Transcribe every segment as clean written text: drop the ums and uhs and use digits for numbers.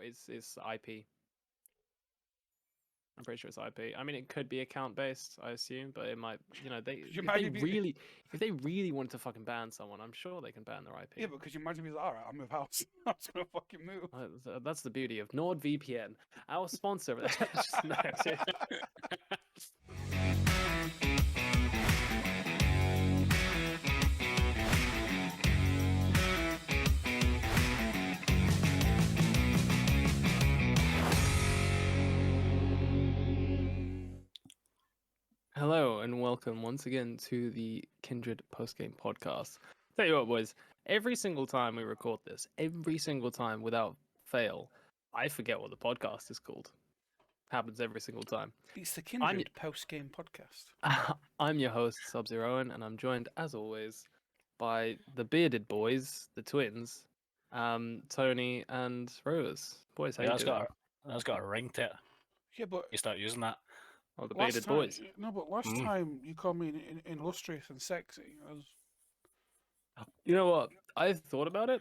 it's IP. I'm pretty sure it's IP. I mean, it could be account based, I assume, but it might, if they really wanted to fucking ban someone, I'm sure they can ban their IP. Yeah, but because you imagine he's like, all right, I'll move house. I'm just gonna fucking move. That's the beauty of NordVPN, our sponsor. Hello and welcome once again to the Kindred postgame podcast. Tell you what, boys, every single time we record this, every single time without fail, I forget what the podcast is called. Happens every single time. It's the Kindred post-game podcast. I'm your host, Sub-Zero, and I'm joined, as always, by the bearded boys, the twins, Tony and Rose. Boys, how you doing? That's got a ring to it. Yeah, but You start using that. Oh, the bearded boys. No, but last time you called me illustrious and sexy. You know what? I thought about it,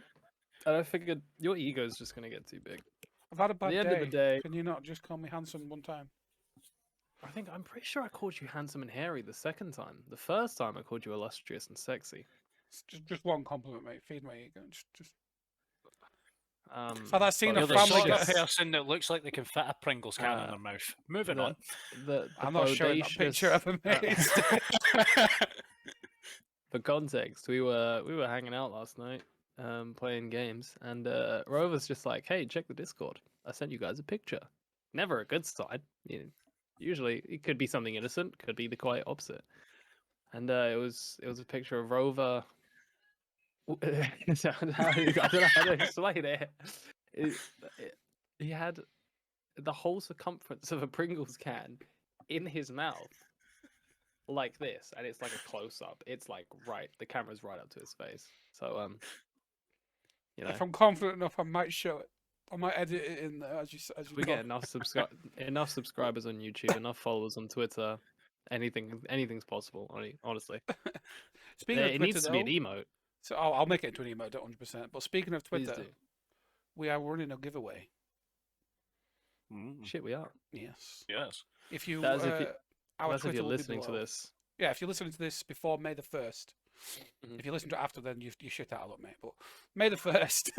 and I figured your ego's just gonna get too big. I've had a bad day. At the end of the day, can you not just call me handsome one time? I'm pretty sure I called you handsome and hairy the second time. The first time I called you illustrious and sexy. It's just one compliment, mate. Feed my ego. Just. So that scene of the Family sort of Guy. person that looks like they can fit a Pringles can in their mouth. Moving on. I'm not showing that picture ever made. For context, we were hanging out last night, playing games, and Rover's just like, "Hey, check the Discord. I sent you guys a picture." Never a good sign. Usually, it could be something innocent, could be the quite opposite. And it was a picture of Rover. I don't know how to explain it. He had the whole circumference of a Pringles can in his mouth, like this, and it's like a close up. It's like the camera's right up to his face. So if I'm confident enough, I might show it. I might edit it in there as you. We get enough subscribers on YouTube, enough followers on Twitter. Anything's possible. Honestly. Speaking of Twitter, needs to be an emote. So I'll make it into an emote, 100%. But speaking of Twitter, we are running a giveaway. Shit, we are. Yes. If you're listening to this. Yeah, if you're listening to this before May the 1st. If you listen to it after, then you shit out a lot, mate. But May the 1st,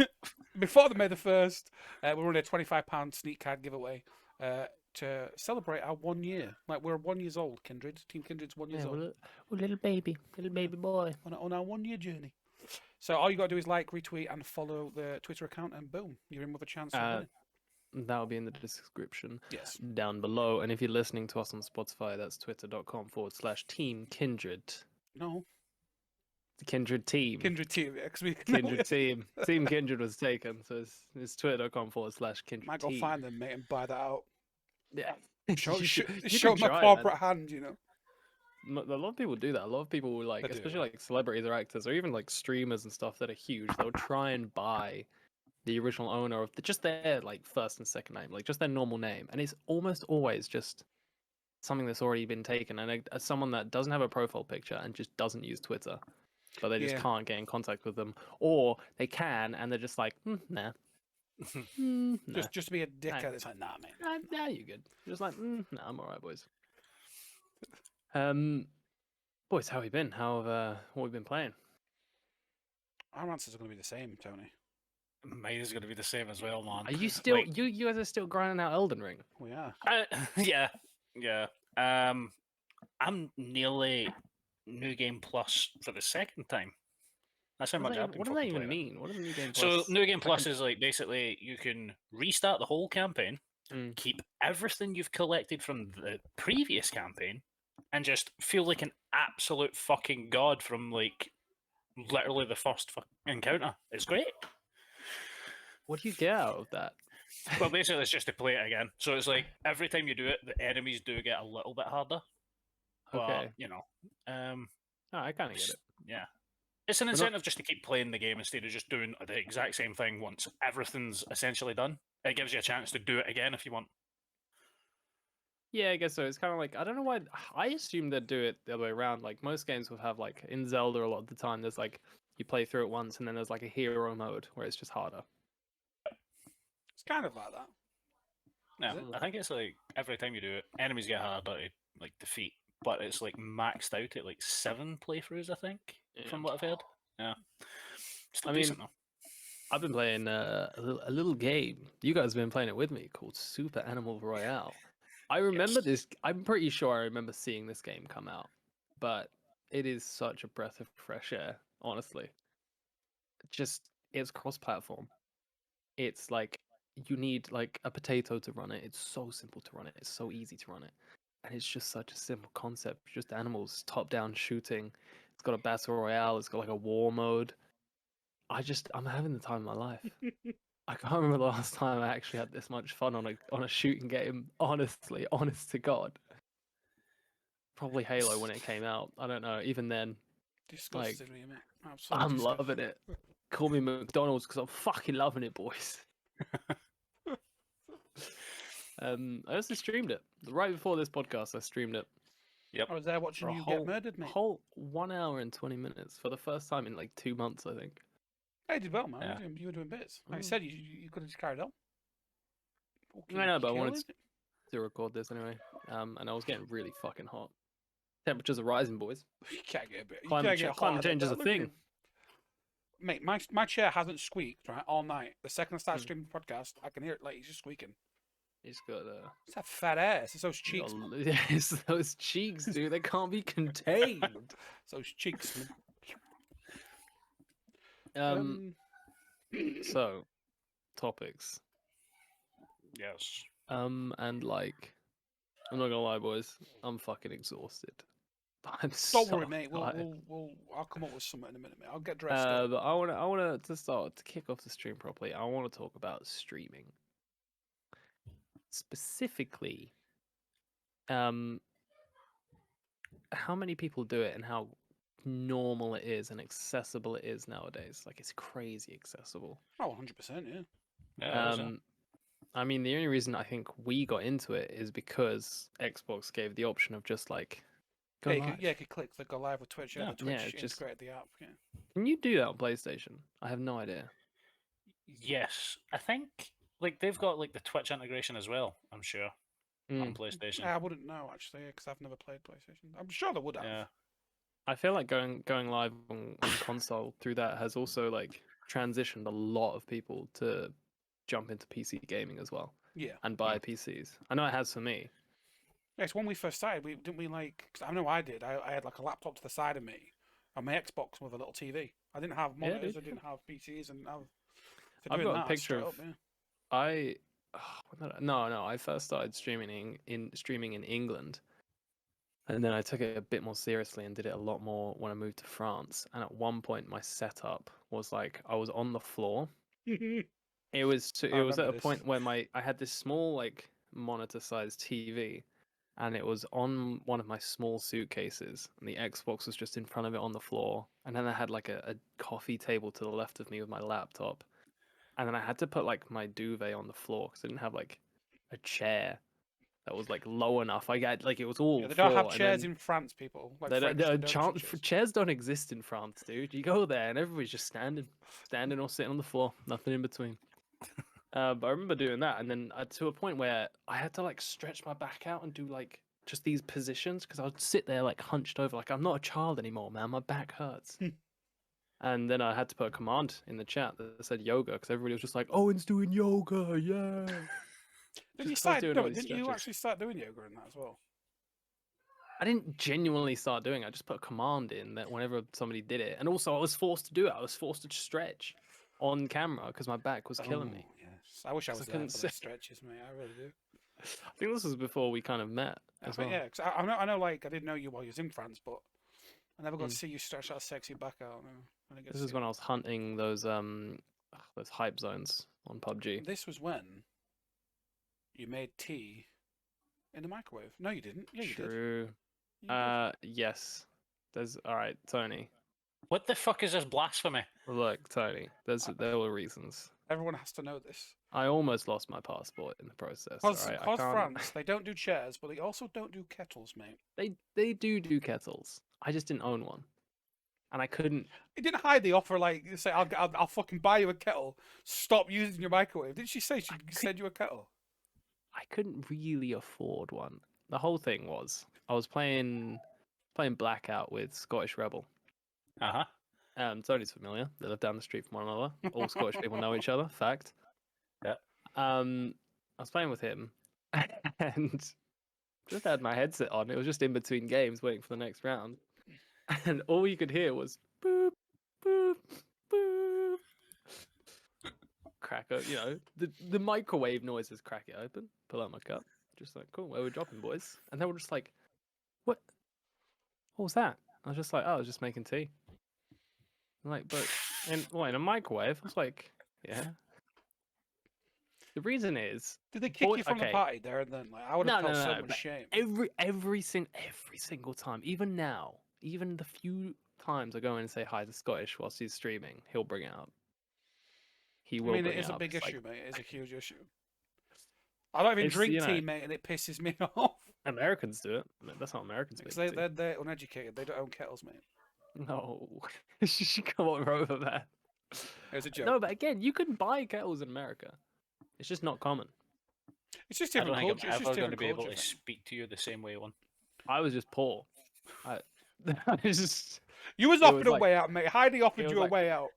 before the May the 1st, we're running a £25 sneak card giveaway to celebrate our 1 year. Like, we're 1 year old, Kindred. Team Kindred's 1 year old. We're little baby boy. On our 1 year journey. So all you got to do is like, retweet, and follow the Twitter account, and boom, you're in with a chance of winning. That'll be in the description down Yes. below. And if you're listening to us on Spotify, that's twitter.com/Team Kindred. No. The Kindred Team. Kindred Team, yeah. Kindred Team. Team Kindred was taken, so it's twitter.com/Kindred. Might go find them, mate, and buy that out. Yeah. Show my corporate hand, you know. A lot of people do that. A lot of people will especially like celebrities or actors or even like streamers and stuff that are huge. They'll try and buy the original owner of just their like first and second name, like just their normal name, and it's almost always just something that's already been taken, and someone that doesn't have a profile picture and just doesn't use Twitter, but they just can't get in contact with them, or they can and they're just like, nah. Nah. Just be a dickhead. It's like, nah, mate. Nah, you good. Just like, nah, I'm alright, boys. Boys, how have you been? What have we been playing? Our answers are going to be the same, Tony. Mine is going to be the same as well, man. Are you still? You guys are still grinding out Elden Ring? We are. Yeah. I'm nearly New Game Plus for the second time. That's how much I've been. What does that even mean? What does New Game Plus? So New Game Plus is like basically you can restart the whole campaign, keep everything you've collected from the previous campaign, and just feel like an absolute fucking god from like literally the first encounter. It's great. What do you get out of that? Well, basically, it's just to play it again. So it's like every time you do it, the enemies do get a little bit harder. Okay. But, I kind of get it. Yeah. It's an incentive just to keep playing the game instead of just doing the exact same thing once everything's essentially done. It gives you a chance to do it again if you want. Yeah, I guess so. It's kind of like, I don't know why. I assume they'd do it the other way around. Like, most games will have, like, in Zelda a lot of the time, there's, like, you play through it once and then there's, like, a hero mode where it's just harder. It's kind of like that. Yeah, Is it? I think it's like every time you do it, enemies get harder to like defeat, but it's like maxed out at like 7 playthroughs, I think, from what I've heard. Yeah, still I mean, decent though. I've been playing a little game. You guys have been playing it with me called Super Animal Royale. I remember this. I'm pretty sure I remember seeing this game come out, but it is such a breath of fresh air. Honestly, just it's cross-platform. It's like you need like a potato to run it. It's so simple to run it. It's so easy to run it, and it's just such a simple concept. Just animals, top-down shooting. It's got a battle royale. It's got like a war mode. I'm having the time of my life. I can't remember the last time I actually had this much fun on a shooting game. Honestly, honest to God. Probably Halo when it came out. I don't know. Even then, Disgusting, like, mate. Absolutely I'm disgusting. loving it. Call me McDonald's because I'm fucking loving it, boys. I also streamed it right before this podcast. I streamed it I was there watching for a you whole get murdered, mate. whole 1 hour and 20 minutes for the first time in like 2 months, I think. Hey, you did well, man. Yeah. You were doing bits. Like I Mm. said, you could have just carried on. I know, but I wanted Killing it. to record this anyway. And I was getting really fucking hot. Temperatures are rising, boys. You can't get a bit. You Climate can't get climate hotter than change is that. a Look at thing. him. Mate, my chair hasn't squeaked right all night. The second I start Mm. streaming the podcast, I can hear it like he's just squeaking. He's got It's that fat ass. It's those cheeks. Yes, those cheeks, dude. They can't be contained. It's those cheeks. Um. So, topics. Yes. And like, I'm not gonna lie, boys. I'm fucking exhausted. I'm Don't so worry, mate. tired. I'll come up with something in a minute, mate. I'll get dressed up. But I wanna to kick off the stream properly. I want to talk about streaming, specifically. How many people do it and how normal it is and accessible it is nowadays. Like it's crazy accessible. Oh, 100%, yeah. Yeah, it is, yeah. I mean, the only reason I think we got into it is because Xbox gave the option of just like go live. You could click the go live with Twitch. Yeah, Yeah. the Twitch Yeah, just- integrated the app. Yeah. Can you do that on PlayStation? I have no idea. Yes, I think like they've got like the Twitch integration as well. I'm sure on PlayStation. I wouldn't know actually because I've never played PlayStation. I'm sure they would have. Yeah. I feel like going live on console through that has also like transitioned a lot of people to jump into PC gaming as well Yeah. and buy PCs. I know it has for me. Yes, when we first started, didn't we like? Cause I know I did. I had like a laptop to the side of me, and my Xbox with a little TV. I didn't have monitors. dude, I didn't have PCs, and for I've doing got a that, picture straight of- up, yeah. I first started streaming in England, and then I took it a bit more seriously and did it a lot more when I moved to France. And at one point, my setup was like I was on the floor. It was at remember a this. point where I had this small like monitor-sized TV, and it was on one of my small suitcases, and the Xbox was just in front of it on the floor, and then I had like a coffee table to the left of me with my laptop, and then I had to put like my duvet on the floor because I didn't have like a chair that was like low enough. I got like it was all Yeah, they don't have floor, and chairs then in France, people. Like they French, don't- they don't have chairs. chairs don't exist in France, dude. You go there and everybody's just standing or sitting on the floor, nothing in between. But I remember doing that, and then to a point where I had to like stretch my back out and do like just these positions because I would sit there like hunched over, like I'm not a child anymore, man. My back hurts. And then I had to put a command in the chat that said yoga because everybody was just like, "Owen's doing yoga, yeah." Did you Just 'cause I was start doing doing? all these Didn't you stretches. actually start doing yoga in that as well? I didn't genuinely start doing it. I just put a command in that whenever somebody did it, and also I was forced to do it. I was forced to stretch on camera because my back was killing me. Oh, yes. I wish I 'Cause was I there couldn't for sit. the stretches, mate. I really do. I think this was before we kind of met as well. Yeah, because I know, like I didn't know you while you was in France, but I never got to Mm. see you stretch that sexy back out. No, I didn't get to This is see when it. I was hunting those hype zones on PUBG. This was when you made tea in the microwave. No, you didn't. Yeah, you did. True. You did. Yes. There's all right, Tony. What the fuck is this blasphemy? Look, Tony. There were reasons. Everyone has to know this. I almost lost my passport in the process. All Because right? I can't... France, they don't do chairs, but they also don't do kettles, mate. They do kettles. I just didn't own one. and I couldn't. He didn't hide the offer like say, I'll fucking buy you a kettle. Stop using your microwave. Didn't she say she'd send you a kettle? I couldn't really afford one. The whole thing was I was playing Blackout with Scottish Rebel. Uh huh. Tony's familiar. They live down the street from one another. All Scottish people know each other. Fact. Yeah. I was playing with him, and just had my headset on. It was just in between games, waiting for the next round, and all you could hear was boop, boop, boop. Crack it, the microwave noises. Crack it open, pull out my cup, just like cool. Where we're dropping, boys, and they were just like, "What? What was that?" I was just like, "Oh, I was just making tea." I'm like, but in a microwave? I was like, yeah. The reason is Did they kick you from the party there and then? Like I would have felt so much shame. every single time, even now, even the few times I go in and say hi to Scottish whilst he's streaming, he'll bring it up. He will. I mean, it is a big issue, mate. It is a huge issue. I don't even drink tea, mate, and it pisses me off. Americans do it. That's not Americans. Because they're uneducated. They don't own kettles, mate. No, come on, Rover, man. It was a joke. No, but again, you can buy kettles in America. It's just not common. It's just different culture. I don't think I'm ever going to be able to speak to you the same way, one. I was just poor. You was offered a way out, mate. Heidi offered you a way out.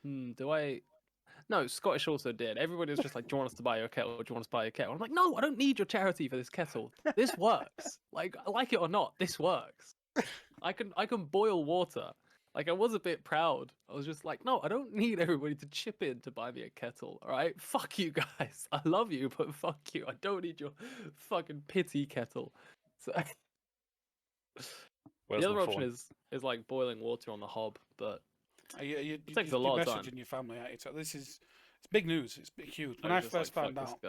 Do I? No, Scottish also did. Everybody was just like, "Do you want us to buy your kettle? Do you want us to buy your kettle?" I'm like, "No, I don't need your charity for this kettle. This works. Like it or not, this works. I can boil water." Like I was a bit proud. I was just like, "No, I don't need everybody to chip in to buy me a kettle. All right, fuck you guys. I love you, but fuck you. I don't need your fucking pity kettle." So the other option is like boiling water on the hob, but it takes a lot of time. In your family, so it's big news. It's huge. When I first found out,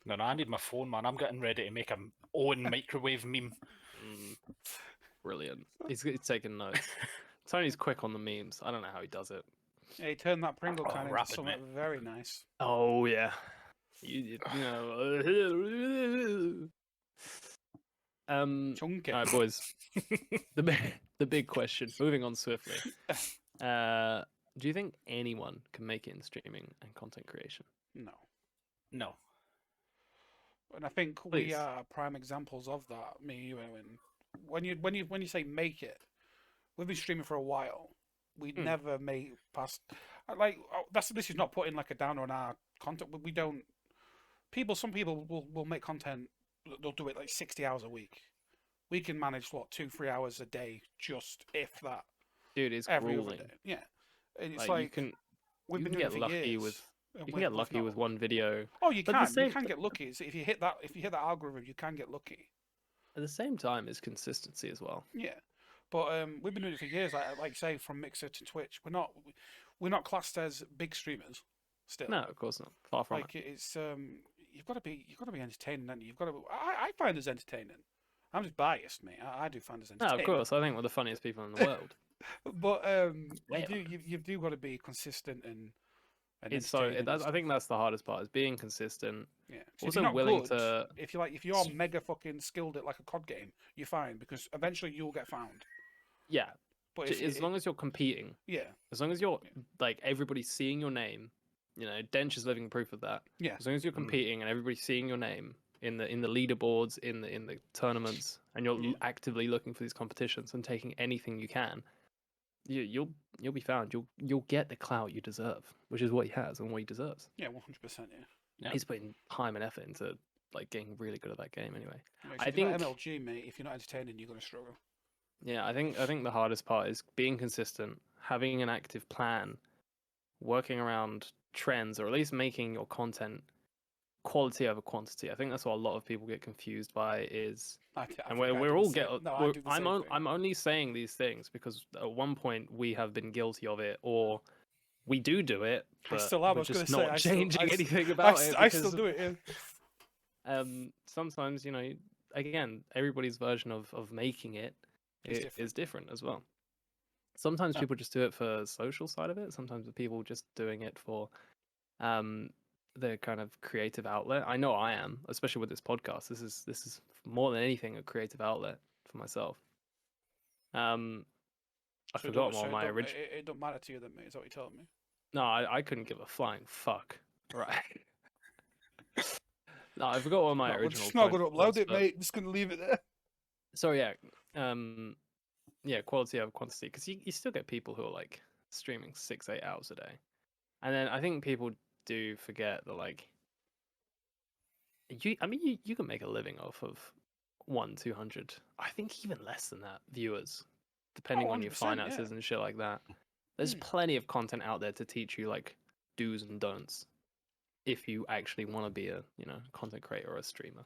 no, I need my phone, man. I'm getting ready to make a own microwave meme. Brilliant. He's taking notes. Tony's quick on the memes. I don't know how he does it. Yeah, he turned that Pringle can into something very nice. Oh yeah. You know. Chunky. All right, boys. the big question. Moving on swiftly. Do you think anyone can make it in streaming and content creation? No. And I think we are prime examples of that. Me, you, and when you say make it, we've been streaming for a while. We never made past this is not putting like a downer on our content. We don't. Some people will make content. They'll do it like 60 hours a week. We can manage 2-3 hours a day, just if that. Dude, it's every grueling. other day. Yeah, and it's like you can get lucky with. You can get lucky with one video. Oh, you can. You can get lucky. If you hit that algorithm, you can get lucky. At the same time, it's consistency as well. Yeah, but we've been doing it for years. Like say, from Mixer to Twitch, we're not classed as big streamers. Still, no, of course not. Far from it. It's you've got to be entertaining, and you've got to. I find us entertaining. I'm just biased, mate. I do find us entertaining. No, of course. I think we're the funniest people in the world. But you do got to be consistent and it's I think that's the hardest part is being consistent. Yeah. So also willing to. If you're mega fucking skilled at like a COD game, you're fine because eventually you'll get found. Yeah. But as long as you're competing. Yeah. As long as you're like everybody's seeing your name, Dench is living proof of that. Yeah. As long as you're competing and everybody's seeing your name in the leaderboards, in the tournaments, and you're actively looking for these competitions and taking anything you can, you'll be found. You'll get the clout you deserve, which is what he has and what he deserves. Yeah, 100%. Yeah. He's putting time and effort into like getting really good at that game. Anyway, I think MLG, mate. If you're not entertaining, you're gonna struggle. Yeah, I think the hardest part is being consistent, having an active plan, working around trends, or at least making your content quality over quantity. I think that's what a lot of people get confused by I'm only saying these things because at one point we have been guilty of it, or we do it, but we're just not changing anything about it. I still do it. Yeah. Sometimes again, everybody's version of making it is different as well. Sometimes people just do it for the social side of it. Sometimes people just doing it for the kind of creative outlet. I know I am, especially with this podcast. This is more than anything a creative outlet for myself. I So forgot what my original. it don't matter to you then, mate. Is that what you're telling me? No, I couldn't give a flying fuck. Right. No, I forgot what my No, we're original just not point going to upload was, it, but- mate. Just going to leave it there. So yeah, yeah, quality over quantity, because you still get people who are like streaming 6-8 hours a day, and then I think people do forget that like you can make a living off of 100-200, I think even less than that, viewers, depending on your 100%, finances yeah. and shit like that. There's plenty of content out there to teach you like do's and don'ts if you actually want to be a content creator or a streamer,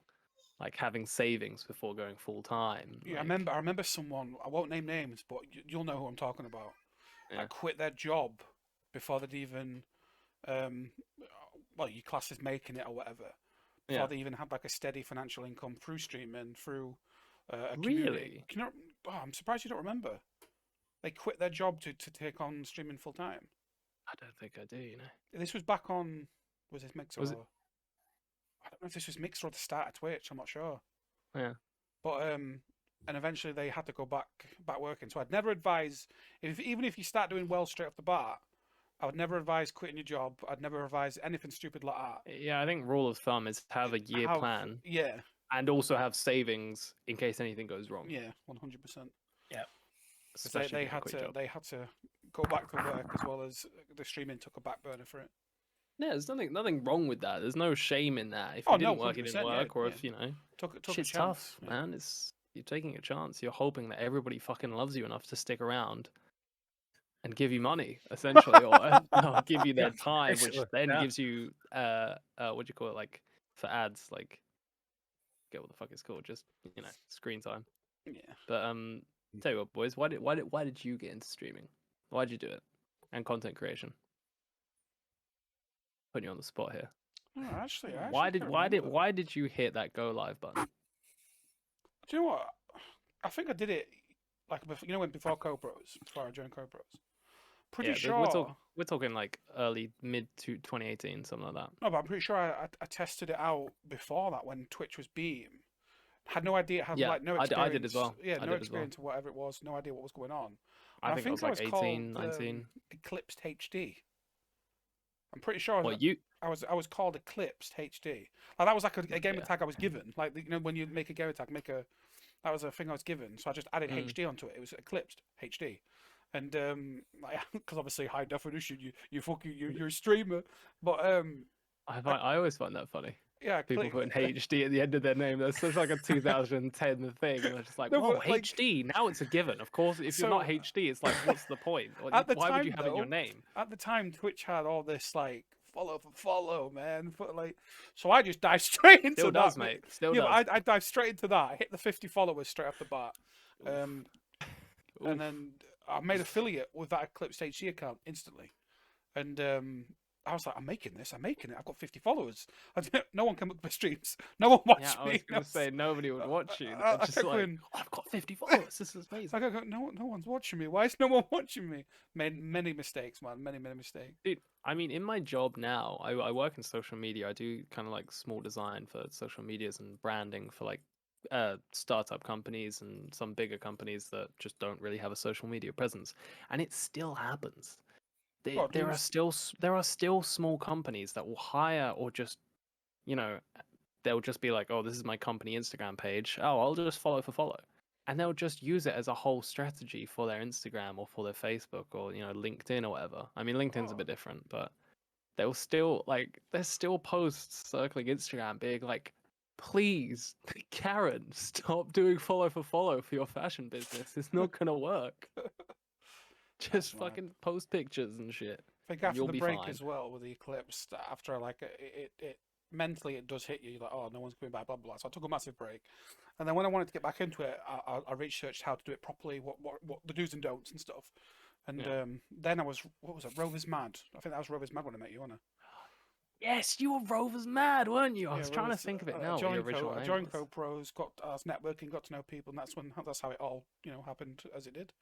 like having savings before going full time. Yeah, like, I remember someone. I won't name names, but you'll know who I'm talking about. Yeah. That quit their job before they'd even, well, you class as making it or whatever. Before Yeah. they even had like a steady financial income through streaming, through a Really? community. I'm surprised you don't remember. They quit their job to take on streaming full time. I don't think I do. This was back on. Was this Mixer? Was it? I don't know if this was Mixer or the start of Twitch. I'm not sure. Yeah. But and eventually they had to go back working. So I'd never advise even if you start doing well straight off the bat, I would never advise quitting your job. I'd never advise anything stupid like that. Yeah, I think rule of thumb is have a year plan. Yeah. And also have savings in case anything goes wrong. Yeah, 100%. Yeah. Especially They had to go back to work as well as the streaming took a back burner for it. Yeah, there's nothing wrong with that. There's no shame in that. If Oh, it no, didn't work, it didn't 100%, yeah, work. Or yeah. if took shit's a chance, tough, yeah. man. You're taking a chance. You're hoping that everybody fucking loves you enough to stick around and give you money, essentially, or give you their time, which Basically, then yeah. gives you what do you call it, like for ads, like get what the fuck it's called, just screen time. Yeah. But tell you what, boys, why did you get into streaming? Why'd you do it? And content creation. Putting you on the spot here. No, actually, Why can't remember. did you hit that go live button? Do you know what? I think I did it like before Co-Pros, before I joined Co-Pros. Pretty sure. We're talking like mid to 2018, something like that. No, but I'm pretty sure I tested it out before that when Twitch was Beam. Had no idea, had Yeah, like no experience. I did as well. Yeah, I no did as well. experience of whatever it was, no idea what was going on. I think I was like 18, called 19. Eclipsed HD. I'm pretty sure I was called Eclipsed HD. Like that was like a gamer tag I was given. Like when you make a gamer tag, that was a thing I was given. So I just added HD onto it. It was Eclipsed HD. And because obviously high definition, you're a streamer. But I always find that funny. Yeah, people putting HD at the end of their name. That's such like a 2010 thing. And it's just like, No, whoa, but, like- HD. Now it's a given. Of course, if you're So- not HD, it's like, what's the point? At the Why would time, you have it in your though, name? At the time, Twitch had all this like follow for follow, man. So I just dived straight into Still that. does, mate. Still yeah, does. but I dived straight into that. I hit the 50 followers straight off the bat. And then I made affiliate with that Eclipse HD account instantly. And I was like, I'm making it. I've got 50 followers. No one came up to my streams. No one watched Yeah, I me. was going to say nobody would watch you. I It's just kept like, going, oh, I've got 50 followers. This is amazing. I go, no one's watching me. Why is no one watching me? Made many mistakes, man. Many mistakes. Dude, I mean, in my job now, I work in social media. I do kind of like small design for social medias and branding for like startup companies and some bigger companies that just don't really have a social media presence. And it still happens. There are still small companies that will hire or just, they'll just be like, oh, this is my company Instagram page. Oh, I'll just follow for follow. And they'll just use it as a whole strategy for their Instagram or for their Facebook or, LinkedIn or whatever. I mean, LinkedIn's a bit different, but they'll still there's still posts circling Instagram being like, please, Karen, stop doing follow for your fashion business. It's not going to work. Just fucking post pictures and shit. I think after You'll the be break fine. as well with the Eclipse, after like it mentally it does hit you. You're like, oh, no one's coming back, blah blah. So I took a massive break, and then when I wanted to get back into it, I researched how to do it properly, what the do's and don'ts and stuff. And then I was, what was it, Rovers Mad? I think that was Rovers Mad when I met you, wasn't it? Yes, you were Rovers Mad, weren't you? I was trying to think of it now. I joined Co-Pros, got networking, got to know people, and that's how it all happened as it did.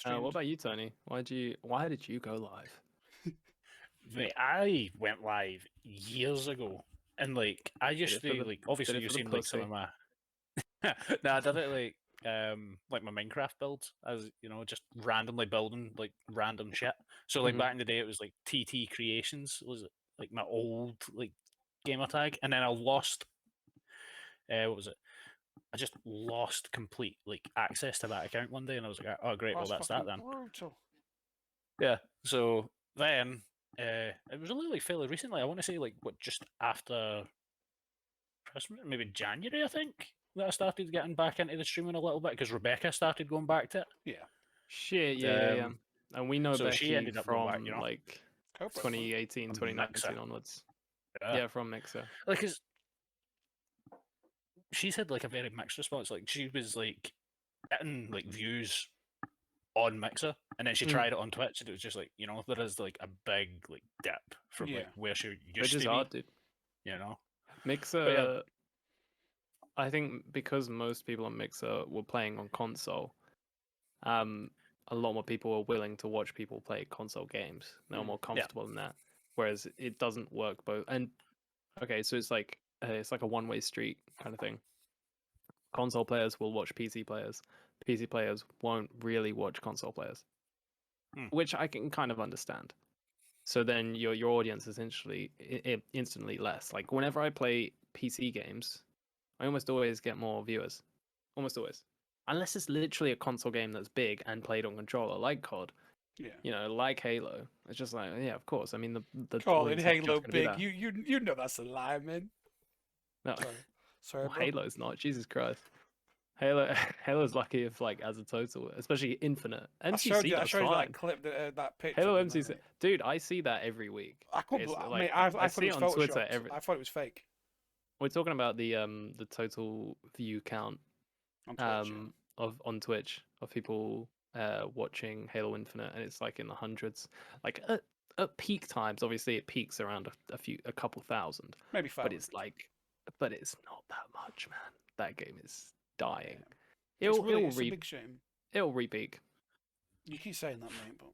What about you, Tony? Why did you go live? Mate, I went live years ago, and like I used to like obviously you've seen like some of my. No, I did it like like my Minecraft builds, as you know, just randomly building like random shit. So like Mhm. back in the day, it was like TT Creations was like my old like gamer tag, and then I lost. What was it? I just lost complete like access to that account one day, and I was like, oh great, well That's that's that fucking then. brutal. Yeah. So then it was only like fairly recently. I want to say like what just after Christmas, maybe January, I think, that I started getting back into the streaming a little bit because Rebecca started going back to it. Yeah. Shit, yeah. Um, And we know so she Becky ended up going back, you from know, like Go for it, man. 2018, from 2019 Mixer. onwards. Yeah. Yeah, from Mixer. Like, 'cause she's had like a very mixed response. Like, she was like getting like views on Mixer, and then she Mm. tried it on Twitch, and it was just like, you know, there is like a big like dip from like Yeah. where she Which used is to hard, be, dude. you know. Mixer, I think because most people on Mixer were playing on console, a lot more people were willing to watch people play console games. They were more comfortable in that. Whereas it doesn't work both. And okay, so it's like a one-way street kind of thing. Console players will watch PC players. PC players won't really watch console players, which I can kind of understand. So then your audience is instantly less. Like whenever I play PC games, I almost always get more viewers. Almost always. Unless it's literally a console game that's big and played on controller, like COD. Yeah. You know, like Halo. It's just like, yeah, of course. I mean, the Calling audience is Halo just gonna be big. there. You know that's a lie, man. No, Sorry, well, bro. Halo's not. Jesus Christ. Halo's lucky if like as a total, especially Infinite. MCC I does showed you fine. that clip, that picture. Halo didn't I, MCC, mate? dude, I see that every week. I couldn't. It's Mate, like I I thought see it it was on Twitter. photoshopped. I thought it was fake We're talking about the total view count on Twitch. on Twitch of people watching Halo Infinite, and it's like in the hundreds. Like at peak times, obviously it peaks around a couple thousand, Maybe but 500. it's not that much, man. That game is dying. Yeah. It's a It'll big shame. it'll re-peak. You keep saying that, mate, but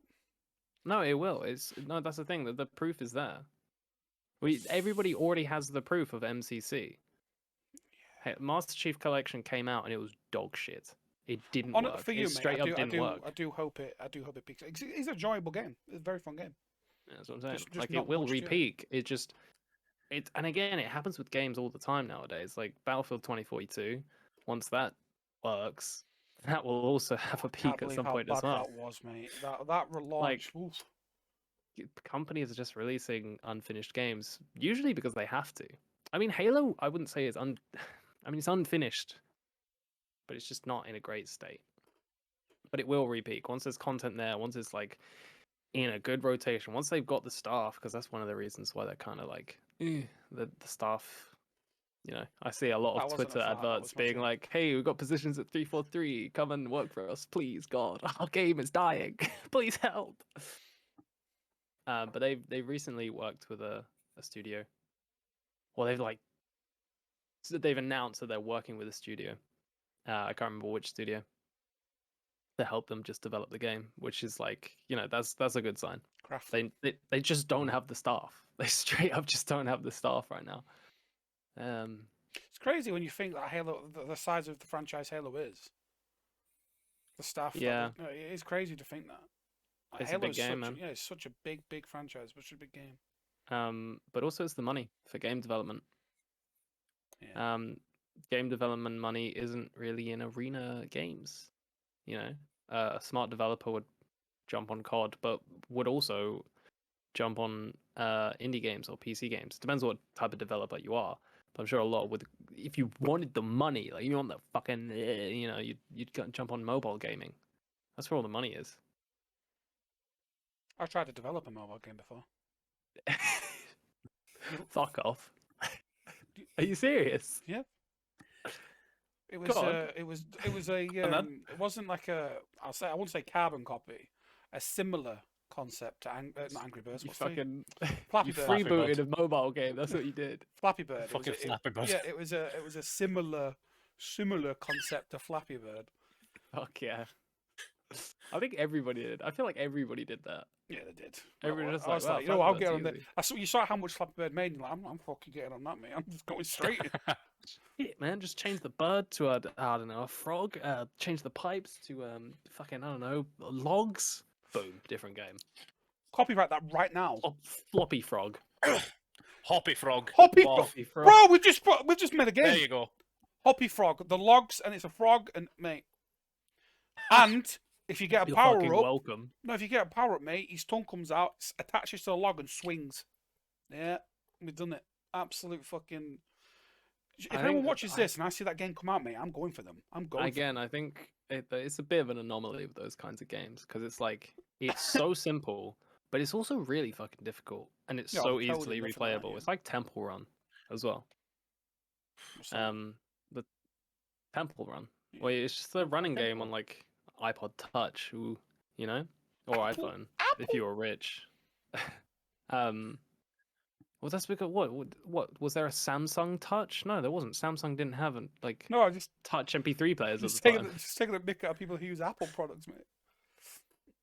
No, it will. That's the thing. That the proof is there. Everybody already has the proof of MCC. Hey, Master Chief Collection came out and it was dog shit. It didn't work. for you, It mate, straight up didn't work. I do hope it peaks. It's an enjoyable game. It's a very fun game. Yeah, that's what I'm saying. Just Like not it will much to it. re-peak. And again, it happens with games all the time nowadays. Like Battlefield 2042, once that works, that will also have a peak at some point as well. That was, mate. That relaunch. Oof. Companies are just releasing unfinished games, usually because they have to. I mean, Halo, I wouldn't say it's I mean, it's unfinished, but it's just not in a great state. But it will re-peak once there's content there. Once it's like in a good rotation. Once they've got the staff, because that's one of the reasons why they're kind of like the staff. You know, I see a lot That of wasn't a Twitter fart, that adverts was my being chin. like, "Hey, we've got positions at 343. Come and work for us, please. God, our game is dying. Please help." But they've recently worked with a studio. Well, they've announced that they're working with a studio. I can't remember which studio, to help them just develop the game, which is like, you know, that's a good sign. Craft. They just don't have the staff. They straight up just don't have the staff right now. It's crazy when you think that Halo, the size of the franchise Halo is. The staff. Yeah. It is crazy to think that. Like, It's a big game, man. Yeah, it's such a big franchise, but such a big game. But also it's the money for game development. Yeah. Game development money isn't really in arena games. You know, a smart developer would jump on COD, but would also jump on indie games or PC games. Depends what type of developer you are. But I'm sure a lot would. If you wanted the money, like you want the fucking, you know, you'd jump on mobile gaming. That's where all the money is. I've tried to develop a mobile game before. Fuck off. Are you serious? Yeah. It was. God. It was a. It wasn't like a. I wouldn't say carbon copy. A similar concept to not Angry Birds. You What's the- fucking Flappy you Bird. freebooted a mobile game. That's what you did. Flappy Bird. Fucking Flappy Bird. Yeah, it was a similar concept to Flappy Bird. Fuck yeah. I think everybody did. I feel like everybody did that. Yeah, they did. Everybody just I was wow, like, you know, fuck I'll it, get that's on there. easy. You saw how much Flappy Bird made, and you're like, I'm fucking getting on that, mate. I'm just going straight in. Shit, man, just change the bird to I don't know, a frog. Change the pipes to fucking I don't know, logs. Boom, different game. Copyright that right now. Floppy frog. Hoppy Frog. Hoppy Wow. Frog. Floppy frog. Bro, we've just made a There game. you go. Hoppy Frog. The logs, and it's a frog, and mate. And if you get a You're power fucking up, welcome. no, if you get a power up, mate, his tongue comes out, attaches to the log, and swings. Yeah, we've done it. Absolute fucking. If anyone watches this and I see that game come out, mate, I'm going for them. I'm going. Again, I think it's a bit of an anomaly with those kinds of games because it's like it's so simple, but it's also really fucking difficult, and it's Yeah, so totally easily different than that, replayable. yeah. It's like Temple Run as well. The Temple Run. Well, it's just a running game on like iPod Touch, you know, or Apple? iPhone if you were rich. Well, that's because what was there a Samsung Touch? No, there wasn't. Samsung didn't have like No, I just Touch MP3 players at just the taking time. just taking a mick out of people who use Apple products,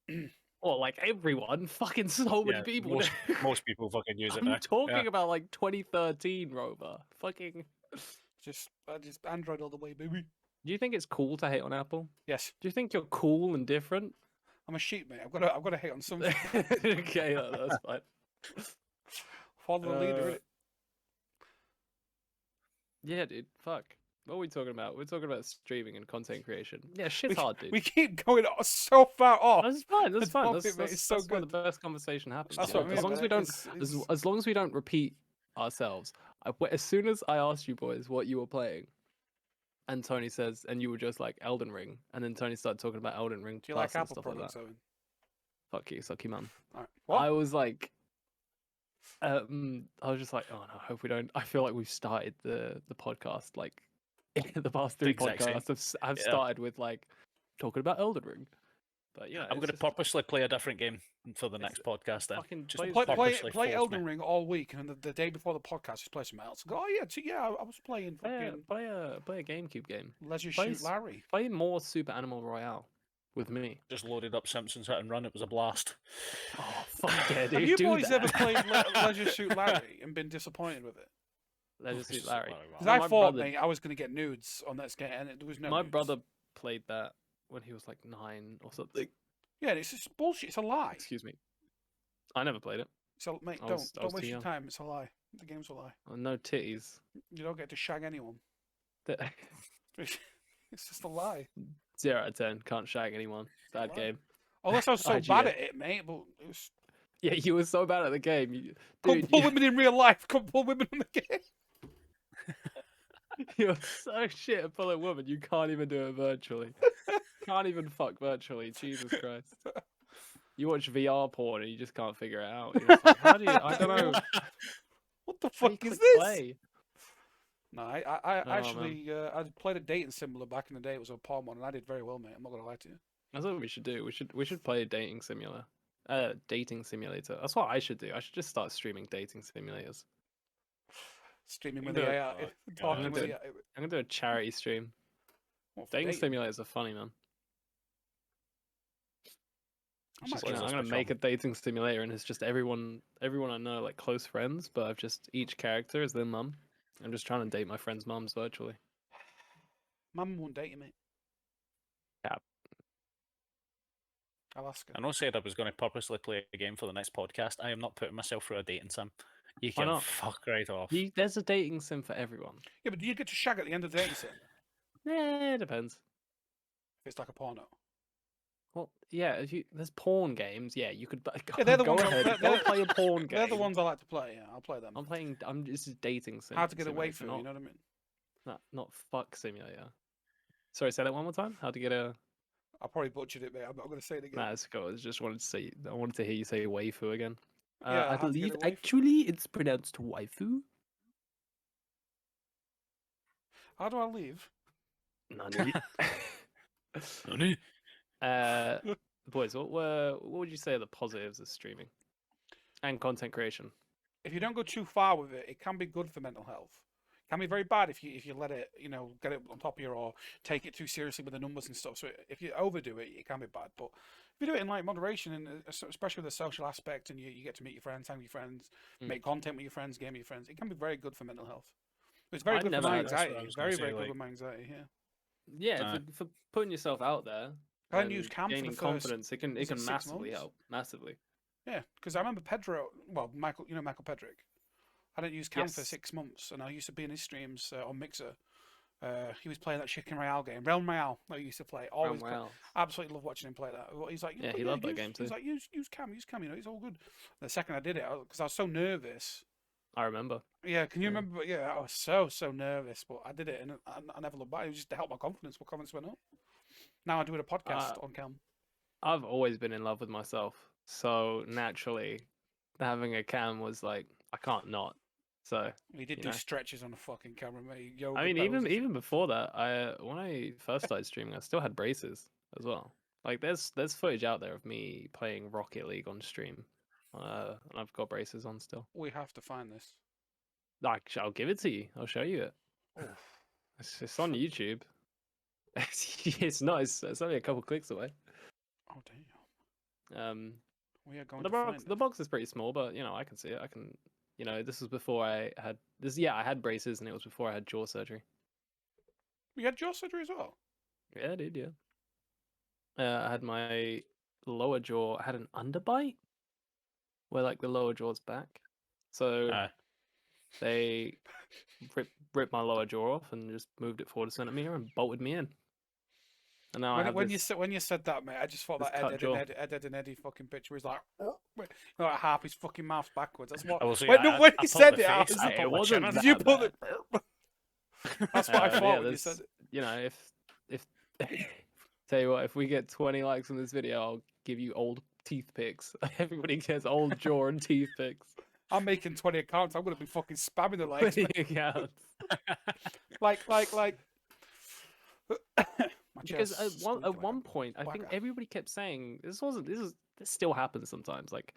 mate. Or like everyone, fucking so many Yeah, people. most people fucking use it I'm now. talking about like 2013, Rover. Fucking. just Android all the way, baby. Do you think it's cool to hate on Apple? Yes, Do you think you're cool and different? I'm a sheep, mate. I've got to hate on something. Okay, that's fine. Follow the leader, innit? Yeah, dude. Fuck. What are we talking about? We're talking about streaming and content creation. Yeah, shit's We, hard, dude. we keep going so far off. That's fine. That's It's fine. perfect, mate. It's so that's where the good. best conversation happens. That's you know? what I mean, As long as we mate. don't, It's- as long as we don't repeat ourselves. As soon as I asked you boys what you were playing, and Tony says, and you were just like Elden Ring, and then Tony started talking about Elden Ring Do you Plus like and Apple stuff like products, that. Owen? Fuck you, suck you, mum. All right. What? I was like, I was just like, oh no, I hope we don't. I feel like we've started the podcast like the past three Exact same. podcasts. I've Yeah. started with like talking about Elden Ring, but yeah, I'm going to purposely play a different game for the next podcast then. fucking Just play- purposely Play force Elden me. Ring all week, and the day before the podcast, just play something else. Go, oh yeah, I was playing fucking play a GameCube game. Leisure play Shoot s- Larry. Play more Super Animal Royale with me. Just loaded up Simpsons Hit and Run. It was a blast. Oh fuck yeah, dude! Have you do boys that. ever played Leisure Shoot Larry and been disappointed with it? Let's just see Larry. Because Oh, I my thought, brother- mate, I was going to get nudes on this game, and there was no. My nudes. brother played that when he was like 9 or something. Yeah, it's just bullshit. It's a lie. Excuse me. I never played it. So, mate, I was don't too waste your young. time. It's a lie. The game's a lie. No titties. You don't get to shag anyone. That- It's just a lie. 0 out of 10. Can't shag anyone. Bad Lie. game. Unless I was so IGN. bad at it, mate. But it was. Yeah, you were so bad at the game. Couldn't Dude, pull women in real life. Couldn't pull women in the game. you're so shit at pulling women. You can't even do it virtually. Can't even fuck virtually. Jesus Christ. You watch VR porn and you just can't figure it out. You're just like, how do you? I don't know. What the How do you fuck is click this? play? No, I Oh, actually I played a dating simulator back in the day. It was a porn one, and I did very well, mate. I'm not gonna lie to you. That's what we should do. We should play a dating simulator. Dating simulator. That's what I should do. I should just start streaming dating simulators. Streaming You with do the it. AI, Oh, talking God. with the AI. I'm gonna do a charity stream. What, for Dating dating? simulators are funny, man. I It's might just, try What I'm does that. gonna this make a dating simulator, and it's just everyone I know, like close friends, but I've just each character is their mum. I'm just trying to date my friends' mums virtually. Mum won't date you, mate. Cap. I'll ask her. I know said I was going to purposely play a game for the next podcast. I am not putting myself through a dating sim. You Why can not? fuck right off. There's a dating sim for everyone. Yeah, but do you get to shag at the end of the dating sim? Yeah, it depends. If it's like a porno. Well, yeah, there's porn games. Yeah, you could. Yeah, they're the go ones ahead. they're- Go they're- play a porn game. They're the ones I like to play. Yeah, I'll play them. I'm just dating sim. How to get away simulator, from you know what I mean? not fuck simulator. Sorry, say that one more time. How to get a? I probably butchered it, mate. I'm not going to say it again. Nah, it's cool. I just wanted to say. I wanted to hear you say waifu again. Yeah, I how to get believe a waifu. actually it's pronounced waifu. How do I leave? Nani. Nani? Boys, what would you say are the positives of streaming and content creation? If you don't go too far with it, it can be good for mental health. can be very bad if you let it, get it on top of you or take it too seriously with the numbers and stuff. So if you overdo it, it can be bad. But if you do it in like moderation, and especially with the social aspect, and you get to meet your friends, hang with your friends, make content with your friends, game with your friends, it can be very good for mental health. It's very good for my anxiety. Very good with my anxiety. Yeah, for putting yourself out there. I didn't use Cam gaining for the first, confidence. It can massively help. Massively. Yeah, because I remember Michael, Michael Pedrick. I didn't use Cam for 6 months, and I used to be in his streams on Mixer. He was playing that chicken Royale game, Realm Royale. That I used to play. Always absolutely love watching him play that. He's like, he loved that game too. He's like, use Cam, it's all good. And the second I did it, because I was so nervous. I remember. Yeah, can you remember? Yeah, I was so nervous, but I did it, and I never looked back. It was just to help my confidence. My confidence went up. Now I do a podcast on Cam. I've always been in love with myself, so naturally, having a Cam was like, I can't not. So he did do stretches on the fucking camera, mate. I mean, even before that, when I first started streaming, I still had braces as well. Like, there's footage out there of me playing Rocket League on stream, and I've got braces on still. We have to find this. I'll give it to you. I'll show you it. It's on YouTube. It's not. It's only a couple clicks away. Oh damn. We are going the box is pretty small, but I can see it. I can. This was before I had this. Yeah, I had braces, and it was before I had jaw surgery. You had jaw surgery as well? Yeah, I did. Yeah. I had my lower jaw. I had an underbite, where like the lower jaw's back. So they ripped my lower jaw off and just moved it forward a centimeter and bolted me in. And now when you said that, mate, I just thought that Ed and Eddie fucking picture was like, like half his fucking mouth's backwards. That's what. When he said it, it wasn't. Did you put it? That's what I thought when you said it. If tell you what, if we get 20 likes on this video, I'll give you old teeth pics. Everybody gets old jaw and teeth pics. I'm making 20 accounts. I'm gonna be fucking spamming the likes. 20 accounts. like. Because at one point, I think everybody kept saying this still happens sometimes. Like,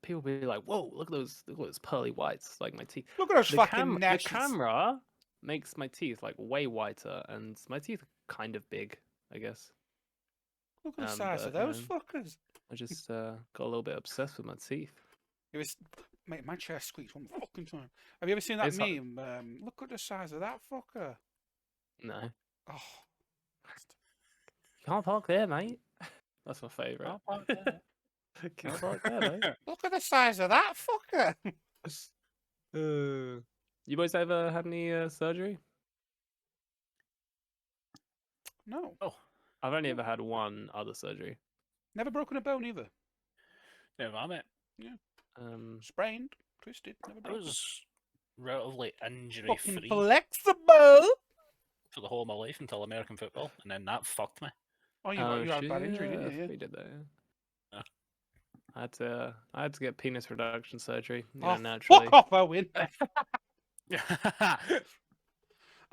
people be like, "Whoa, look at those pearly whites!" Like my teeth. Look at those fucking The camera makes my teeth like way whiter, and my teeth are kind of big, I guess. Look at the size of those fuckers. I just got a little bit obsessed with my teeth. It was, mate, my chair squeaked one fucking time. Have you ever seen that meme? Look at the size of that fucker. No. Oh. Can't park there, mate. That's my favourite. Can't park there, mate. Look at the size of that fucker. You boys ever had any surgery? No. Oh, I've only ever had one other surgery. Never broken a bone either. Never mind it. Yeah. Sprained, twisted, never broken. I was relatively injury fucking free flexible for the whole of my life until American football, and then that fucked me. Oh, you had a bad injury, didn't you? We did that. Yeah. I had to get penis reduction surgery. Naturally. Fuck off, Owen.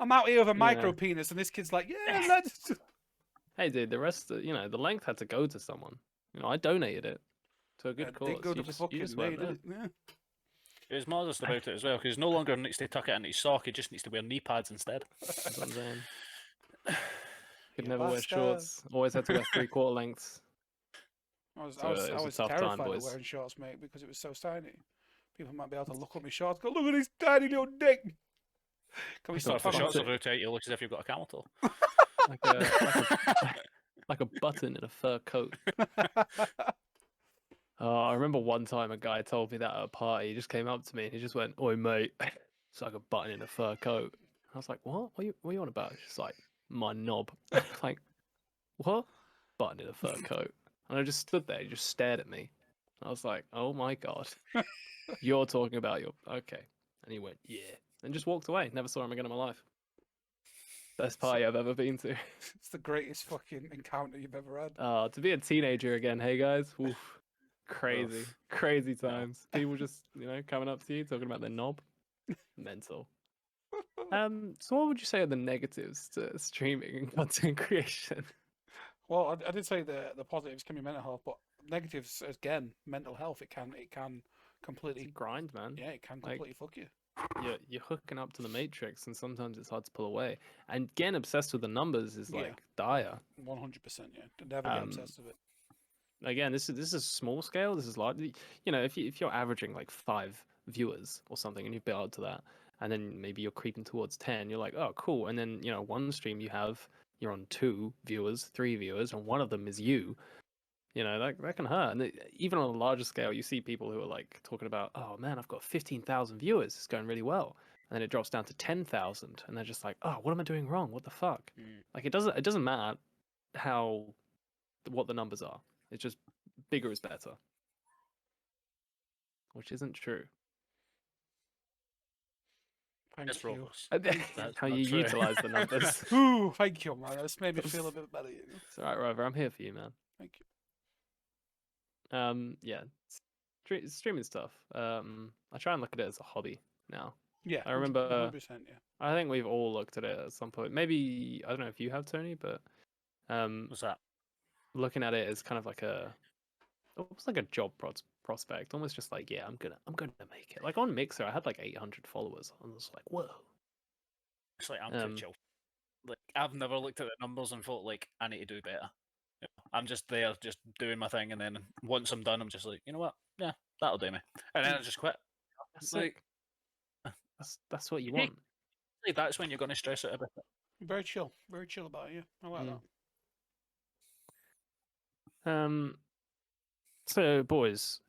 I'm out here with a micro penis, and this kid's like, yeah, let's. Hey, dude, the rest, the length had to go to someone. I donated it to a good cause. Go to fucking me, didn't it? Yeah. It was modest about it as well, because no longer needs to tuck it into his sock, he just needs to wear knee pads instead. That's what I'm saying. Could never wear shorts. Always had to wear 3/4 lengths. I was terrified of wearing shorts, mate, because it was so tiny. People might be able to look at my shorts, go, look at his tiny little dick. Can we stop? If the shorts are rotate, you look as if you've got a camel toe. like a button in a fur coat. I remember one time a guy told me that at a party. He just came up to me and he just went, "Oi, mate, it's like a button in a fur coat." I was like, "What? What are you on about?" It's just like, my knob. Like, what? Button in a fur coat. And I just stood there, he just stared at me. I was like, "Oh my god, you're talking about your okay?" And he went, "Yeah," and just walked away. Never saw him again in my life. Best party I've ever been to. It's the greatest fucking encounter you've ever had. To be a teenager again, hey guys. Oof. Crazy times. People just, coming up to you, talking about their knob. Mental. So what would you say are the negatives to streaming and content creation? Well, I did say the positives can be mental health, but negatives, again, mental health, it can completely grind, man. Yeah, it can completely fuck you. you're hooking up to the matrix, and sometimes it's hard to pull away. And getting obsessed with the numbers is Yeah. like dire. 100%. Yeah, never get obsessed with it. Again, this is small scale. This is large. You know, if you're averaging like 5 viewers or something, and you build to that, and then maybe you're creeping towards 10, you're like, oh, cool. And then one stream you're on 2 viewers, 3 viewers, and one of them is you. That can hurt. And even on a larger scale, you see people who are like talking about, oh man, I've got 15,000 viewers. It's going really well. And then it drops down to 10,000, and they're just like, oh, what am I doing wrong? What the fuck? Like it doesn't matter what the numbers are. It's just bigger is better, which isn't true. Thank That's you. Roblox. That's how not you true. utilize the numbers. Ooh, thank you, man. That's made me feel a bit better. You know? It's all right, Rover. I'm here for you, man. Thank you. Yeah, streaming stuff. I try and look at it as a hobby now. Yeah, I remember. 100%, yeah. I think we've all looked at it at some point. Maybe I don't know if you have, Tony, but What's that? looking at it as kind of like almost like a job prospect, almost just like, yeah, I'm gonna make it. Like on Mixer, I had like 800 followers. I was like, whoa. Actually, I'm pretty chill. Like, I've never looked at the numbers and thought like I need to do better. You know, I'm just there, just doing my thing, and then once I'm done, I'm just like, you know what? Yeah, that'll do me, and then I just quit. That's Like, that's what you want. that's when you're going to stress it a bit. Very chill about it. Yeah, I like that. So boys,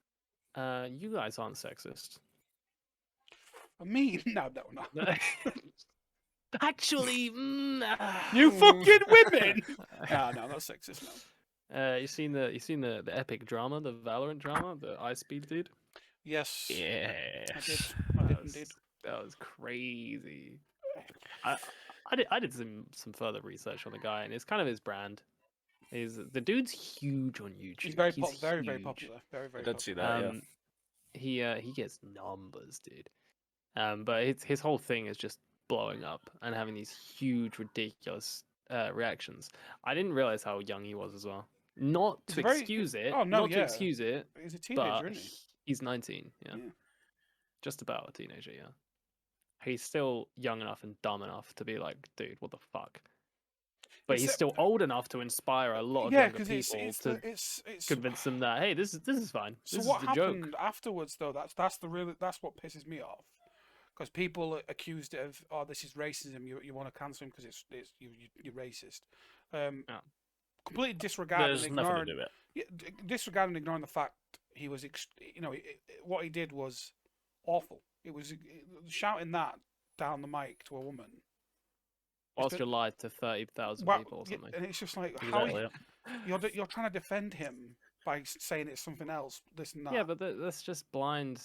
you guys aren't sexist. Me? No, no. Actually, You fucking women! No, not sexist. No. You seen the epic drama, the Valorant drama, the ISHOWSPEED dude? Yes. Yeah, I did indeed. That was crazy. I did some further research on the guy, and it's kind of his brand. The dude's huge on YouTube. He's very huge. very popular. Very I did see that. He gets numbers, dude. But his whole thing is just blowing up and having these huge, ridiculous reactions. I didn't realize how young he was as well. Not to excuse it. Oh no, not to excuse it. He's a teenager, isn't he? He's 19. Yeah. Just about a teenager. Yeah. He's still young enough and dumb enough to be like, dude, what the fuck? But he's still old enough to inspire a lot of younger people to convince them that, hey, this is fine. So this what is the happened joke. afterwards, though? That's what pisses me off, because people accused it of, oh, this is racism. You want to cancel him because you're racist. Completely disregarding, There's ignoring, nothing to do with it. Disregarding, ignoring the fact he was, what he did was awful. It was shouting that down the mic to a woman. Whilst you lied to 30,000 people or something. And it's just like, Exactly. you're trying to defend him by saying it's something else, this and that. Yeah, but that's just blind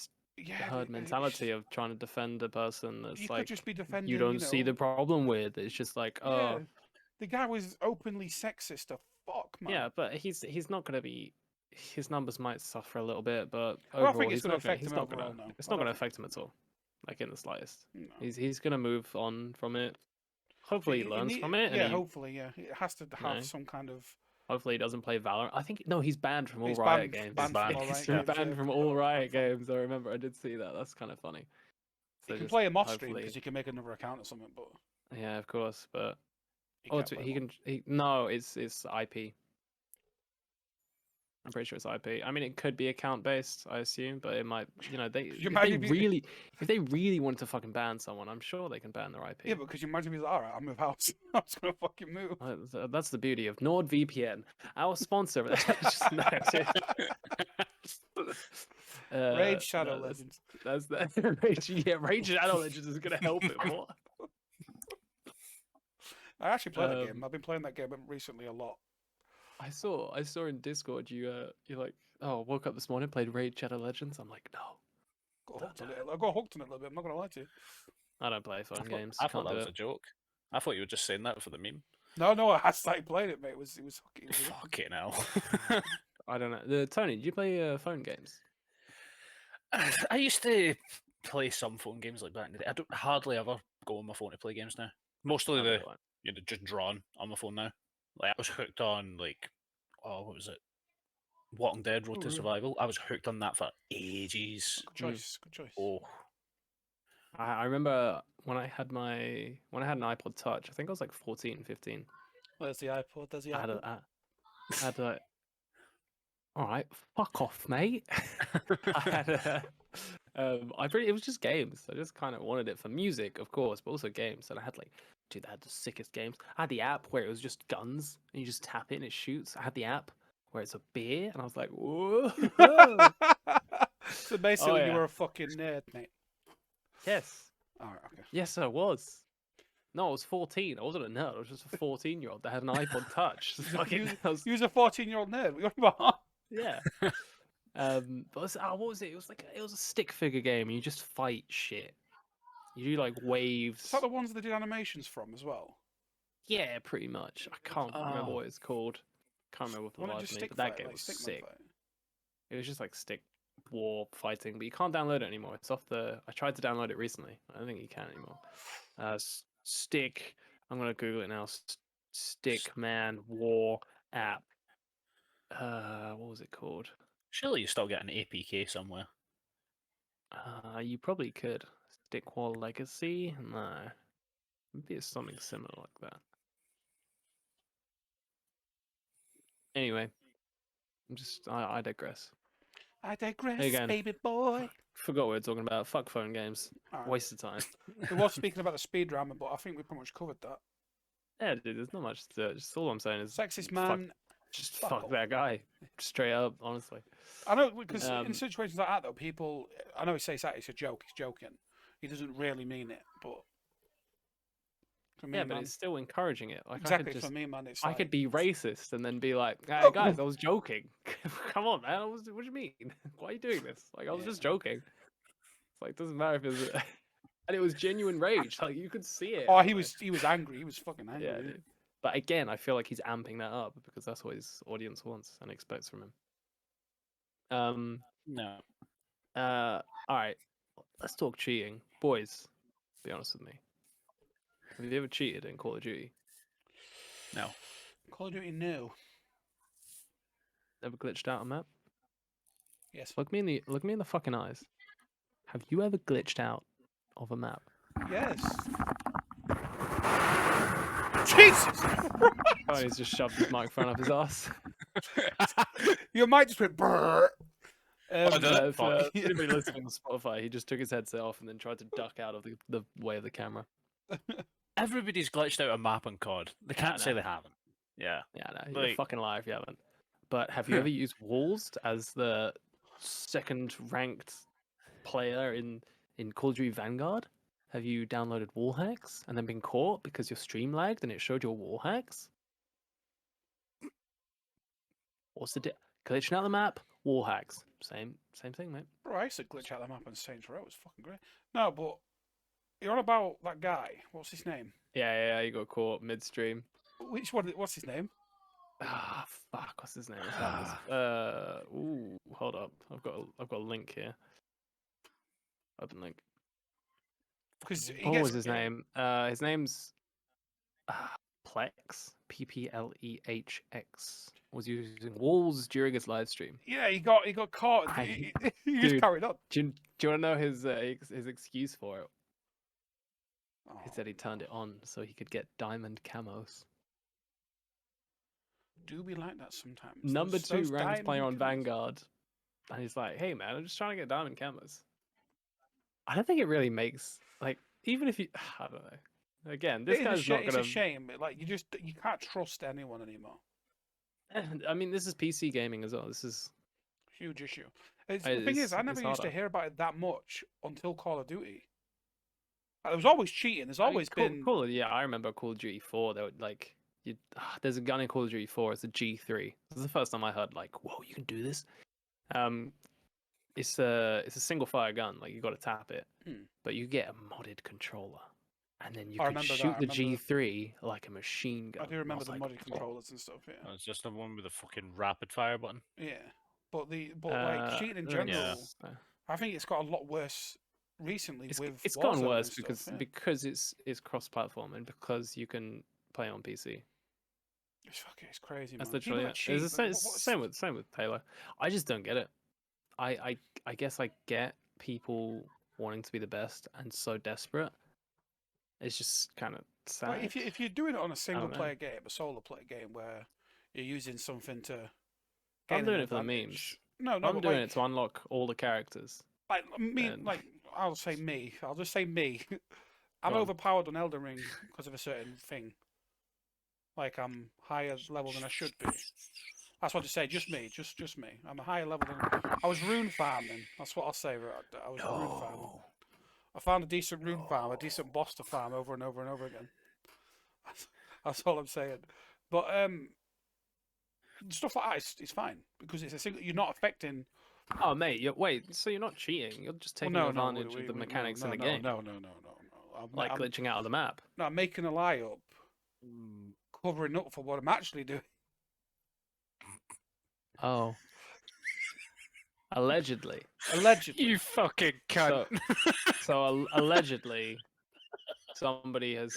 herd mentality of trying to defend a person that's like, could just be defending, you don't see the problem with. It's just like, oh. Yeah. The guy was openly sexist as fuck, man. Yeah, but he's not going to be... His numbers might suffer a little bit, but I don't overall, think it's going to affect him overall, no. It's not going to affect him at all. Like, in the slightest. No. He's going to move on from it. Hopefully he learns from it. Yeah, hopefully, yeah. It has to have some kind of... Hopefully he doesn't play Valorant. I think... No, he's banned from all He's Riot games. He's banned from all Riot games. I remember I did see that. That's kind of funny. So you can play him off stream because you can make another account or something, but... Yeah, of course, but... No, it's IP. I'm pretty sure it's IP. I mean, it could be account based, I assume, but it might, if they really wanted to fucking ban someone, I'm sure they can ban their IP. Yeah, but because you imagine he's like, alright, I'll move house. I'm just gonna fucking move. That's the beauty of NordVPN, our sponsor. Raid Shadow Legends. That's that. Raid Shadow Legends is gonna help it more. I actually played that game. I've been playing that game recently a lot. I saw in Discord you're like, oh, woke up this morning, played Raid Shadow Legends. I'm like, no. I got hooked on it a little bit. I'm not gonna lie to you. I don't play phone games. I thought that was a joke. I thought you were just saying that for the meme. No, I started playing it, mate. It was fucking hell. I don't know. Tony, did you play phone games? I used to play some phone games like back in the day. I don't hardly ever go on my phone to play games now. Mostly just drawn on my phone now. Like I was hooked on what was it? Walking Dead: Road to Survival. I was hooked on that for ages. Good choice. Oh, I remember when I had an iPod Touch. I think I was like 14, 15. Where's the iPod? There's the I had iPod. I had a. All right, fuck off, mate. I had a. It was just games. I just kind of wanted it for music, of course, but also games. And I had like, dude, they had the sickest games. I had the app where it was just guns and you just tap it and it shoots. I had the app where it's a beer, and I was like, whoa. So Oh basically, you yeah. were a fucking nerd, mate. Yes. All right, okay. Yes, I was. No, I was 14. I wasn't a nerd. I was just a 14-year-old that had an iPod Touch. You was a 14-year-old nerd. What you about? Yeah. But what was it? It was a stick figure game, and you just fight shit. You do like Is waves. that the ones they did animations from as well? Yeah, pretty much. I can't remember Oh. what it's called. Can't remember what the Wasn't it live just me, stick but that fight, game like was stickman sick. fight? It was just like stick war fighting, but you can't download it anymore. It's off the. I tried to download it recently. I don't think you can anymore. Stick. I'm gonna Google it now. Stickman War app. What was it called? Surely you still get an APK somewhere. You probably could. Stick War Legacy? No. Maybe it's something similar like that. Anyway, I digress. I digress, Again. baby boy. Forgot what we were talking about. Fuck phone games. Alright. Waste of time. We were speaking about the speed drama, but I think we pretty much covered that. Yeah, dude, there's not much to it. Just all I'm saying is Sexist man. fuck that guy. Straight up, honestly. I know, because in Um, situations like that, though, people. I know he says that it's a joke. He's joking. He doesn't really mean it, but. For me, Yeah, but man, it's still encouraging it. Like exactly for me, man. It's I like, could be racist and then be like, "Hey Oh. guys, I was joking. Come on, man. What do you mean? Why are you doing this? Like, I was just Yeah. joking." It's like, doesn't matter if it's and it was genuine rage. Like, you could see it. Oh, on he it. was angry. He was fucking angry. Yeah, dude. But again, I feel like he's amping that up because that's what his audience wants and expects from him. No. All right. Let's talk cheating, boys. Be honest with me. Have you ever cheated in Call of Duty? No. Call of Duty, no. Ever glitched out a map? Yes. Look me in the fucking eyes. Have you ever glitched out of a map? Yes. Jesus! Oh, he's just shoved his microphone up his ass. Your mic just went brrr. For anybody listening on Spotify, he just took his headset off and then tried to duck out of the way of the camera. Everybody's glitched out a map on COD. They can't say no. they haven't. Yeah. Yeah, no, you're a Like- fucking liar if you haven't. But have you ever used walls as the second ranked player in Call of Duty Vanguard? Have you downloaded wall hacks and then been caught because your stream lagged and it showed your wall hacks? What's the glitching out the map? Wall hacks. Same thing, mate. Bro, I used to glitch out the map on Saints Row. It was fucking great. No, but you're on about that guy. What's his name? Yeah, you got caught midstream. Which one? What's his name? Ah, fuck, what's his name? Ooh, hold up. I've got a link here. Open link. Because What was his name? His name's Plex. PPLEHX. Was using walls during his live stream. Yeah, he got caught. He just Dude. carried on. Do you want to know his excuse for it? Oh, He said he turned it on so he could get diamond camos. do be like that sometimes. Number Those 2 ranked diamond player on colours. Vanguard. And he's like, hey man, I'm just trying to get diamond camos. I don't think it really makes, like, even if you, I don't know. Again, this guy's not It's gonna. a shame. Like you can't trust anyone anymore. I mean, this is PC gaming as well. This is Huge issue. The thing is, I never it's used to harder. hear about it that much until Call of Duty. There was always cheating. There's always been. Yeah, I remember Call of Duty 4. They would like, there's a gun in Call of Duty 4. It's a G3. This is the first time I heard like, whoa, you can do this. It's a single fire gun. Like you got to tap it, but you get a modded controller, and then you can shoot the G3 like a machine gun. I do remember the like, modded controllers and stuff. Yeah. Oh, it's just the one with the fucking rapid fire button. Yeah, but like cheating in general, Yeah. I think it's got a lot worse recently. It's Warzone gotten and worse stuff, because it's cross-platform and because you can play on PC. It's crazy. That's Man. People literally that it. cheat, It's the like, same with Taylor. I just don't get it. I guess I get people wanting to be the best and so desperate. It's just kind of sad. Like if you're doing it on a know. single player game, a solo player game, where you're using something to I'm gain doing an it for the advantage- memes. No, I'm but doing like, it to unlock all the characters. like me, then- like I'll say me. I'll just say me. I'm Go on. overpowered on Elden Ring because of a certain thing. Like I'm higher level than I should be. That's what I say. Just me. Just me. I'm a higher level than I was rune farming. That's what I'll say. I was rune farming. I found a decent rune farm, a decent boss to farm over and over and over again. That's all I'm saying. But stuff like that is fine because it's a single. You're not affecting. Oh, mate, wait. So you're not cheating? You're just taking advantage of the mechanics in the game, No. like glitching out of the map. No, I'm making a lie up, covering up for what I'm actually doing. Oh, allegedly. Allegedly. You fucking cunt. So allegedly, somebody has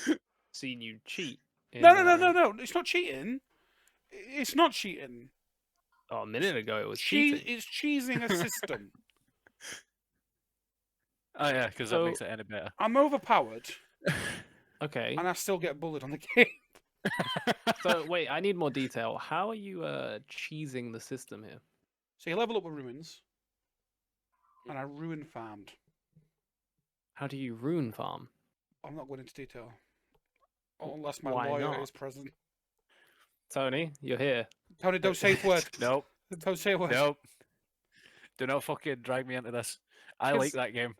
seen you cheat. No. It's not cheating. It's not cheating. Oh, a minute ago it was cheating. It's cheesing a system. Oh yeah, because So- that makes it any better. I'm overpowered, Okay. and I still get bullied on the game. So wait, I need more detail. How are you cheesing the system here? So you level up with ruins, and I rune farmed. How do you rune farm? I'm not going into detail, unless my Why lawyer not? is present. Tony, you're here. Tony, don't say a word. Nope. Don't say a word. Nope. Do not fucking drag me into this. I like that game.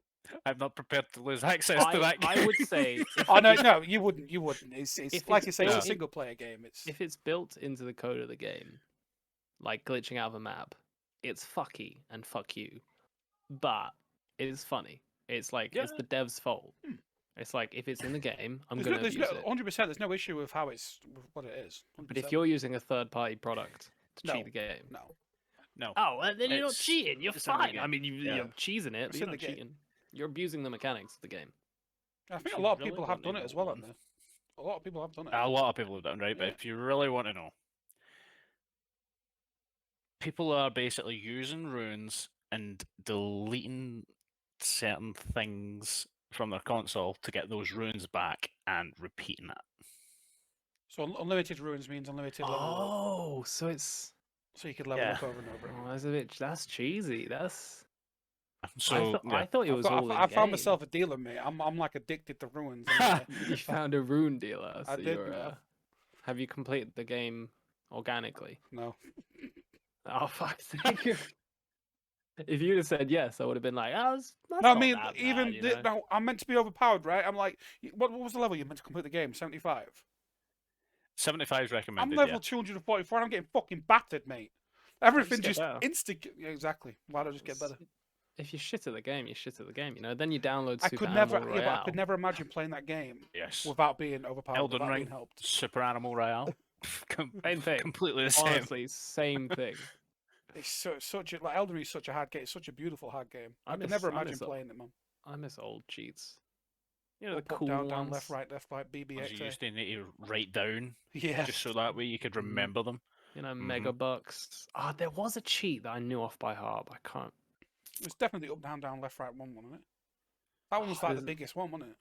I'm not prepared to lose access to that game. I would say if, Oh no, you wouldn't. You wouldn't. It's If like it's you say, it's a built- single player game. It's if it's built into the code of the game, like glitching out of a map, it's fucky and fuck you. But it is funny. It's like it's the dev's fault. It's like if it's in the game, I'm there's gonna no, there's abuse no, it. 100%. There's no issue with how it's with what it is. 100%. But if you're using a third-party product to No. cheat the game, no, oh, well, then you're not It's- cheating. You're it's in the fine. game. I mean, Yeah. you're cheesing it, It's but you're in the not game. cheating. You're abusing the mechanics of the game. I think If a you lot of really people have want to done it know as well, one. haven't they? A lot of people have done it. A lot of people have done, right? But Yeah. if you really want to know, people are basically using runes and deleting certain things from their console to get those runes back and repeating it. So unlimited ruins means unlimited level up. Oh, so it's So you could level yeah. up over and over. oh, that's a bit. That's cheesy. That's. So I thought it was all in I found game. myself a dealer, mate. I'm like addicted to ruins. and, You found a rune dealer. So I did, you're, yeah. have you completed the game organically? no, Oh fuck! If you'd have said yes, I would have been like, "Oh, that's no. I not mean, that even bad, you know? no, I'm meant to be overpowered, right? I'm like, what was the level you meant to complete the game? 75. 75 is I'm recommended. level Yeah. 244. I'm getting fucking battered, mate. Everything get just better. instant. Yeah, exactly. Why don't I just get better? If you shit at the game, you shit at the game. You know. Then you download I Super could never. Animal Yeah, but I Royale. could never imagine playing that game Yes. without being overpowered. Elden without Ring, being helped. Super Animal Royale. Same thing. Completely the same. Honestly, same thing. It's such a like Elden Ring is such a hard game. It's such a beautiful hard game. I could never imagine playing it, man. I miss old cheats. You know, Up, the up, cool down, ones. down, left, right, BB, Ones you X, used to need to write down yeah. just so that way you could remember them. You know, Mega Bucks. Ah, there was a cheat that I knew off by heart. But I can't. It was definitely up, down, down, left, right one, wasn't it? That one was like the biggest one, wasn't it?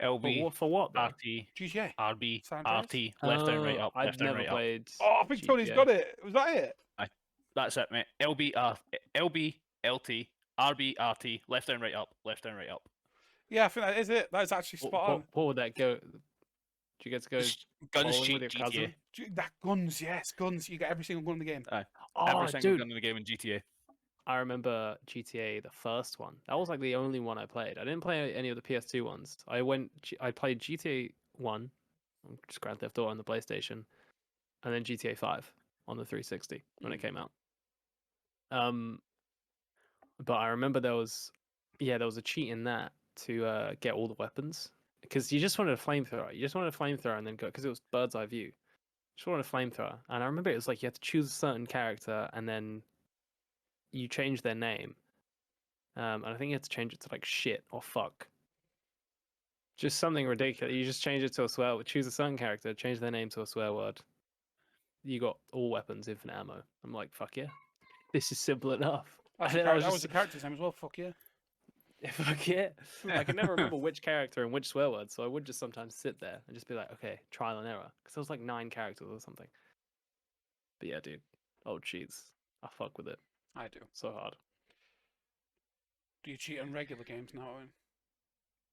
LB, For what? Though? RT, GTA. RB, San Andreas? RT, left down, right Oh, up, left I've down, never right up. played. Oh, I think Tony's GTA. got it. Was that it? That's it, mate. LB, LT, RB, RT, left down, right up, left down, right up. Yeah, I think that is it. That is actually spot on. What would that go? Do you get to go Guns bowling cheat with your GTA. cousin? That guns, yes, guns. You get every single gun in the game. Oh, Every single dude, gun in the game in GTA. I remember GTA, the first one. That was like the only one I played. I didn't play any of the PS2 ones. I played GTA 1, just Grand Theft Auto on the PlayStation, and then GTA 5 on the 360 when it came out. But I remember there was a cheat in that to get all the weapons because you just wanted a flamethrower. You just wanted a flamethrower and then go because it was bird's eye view. Just wanted a flamethrower, and I remember it was like you had to choose a certain character and then you change their name. And I think you had to change it to like shit or fuck. Just something ridiculous. You just change it to a swear word. Choose a certain character, change their name to a swear word. You got all weapons, infinite ammo. I'm like, fuck yeah. This is simple enough. That's And then that was the character's name as well. Fuck yeah. Fuck yeah. I can never remember which character and which swear word, so I would just sometimes sit there and just be like, okay, trial and error. Because there was like 9 characters or something. But yeah, dude. Oh, cheats. I fuck with it I do. so hard. Do you cheat on regular games now, Owen?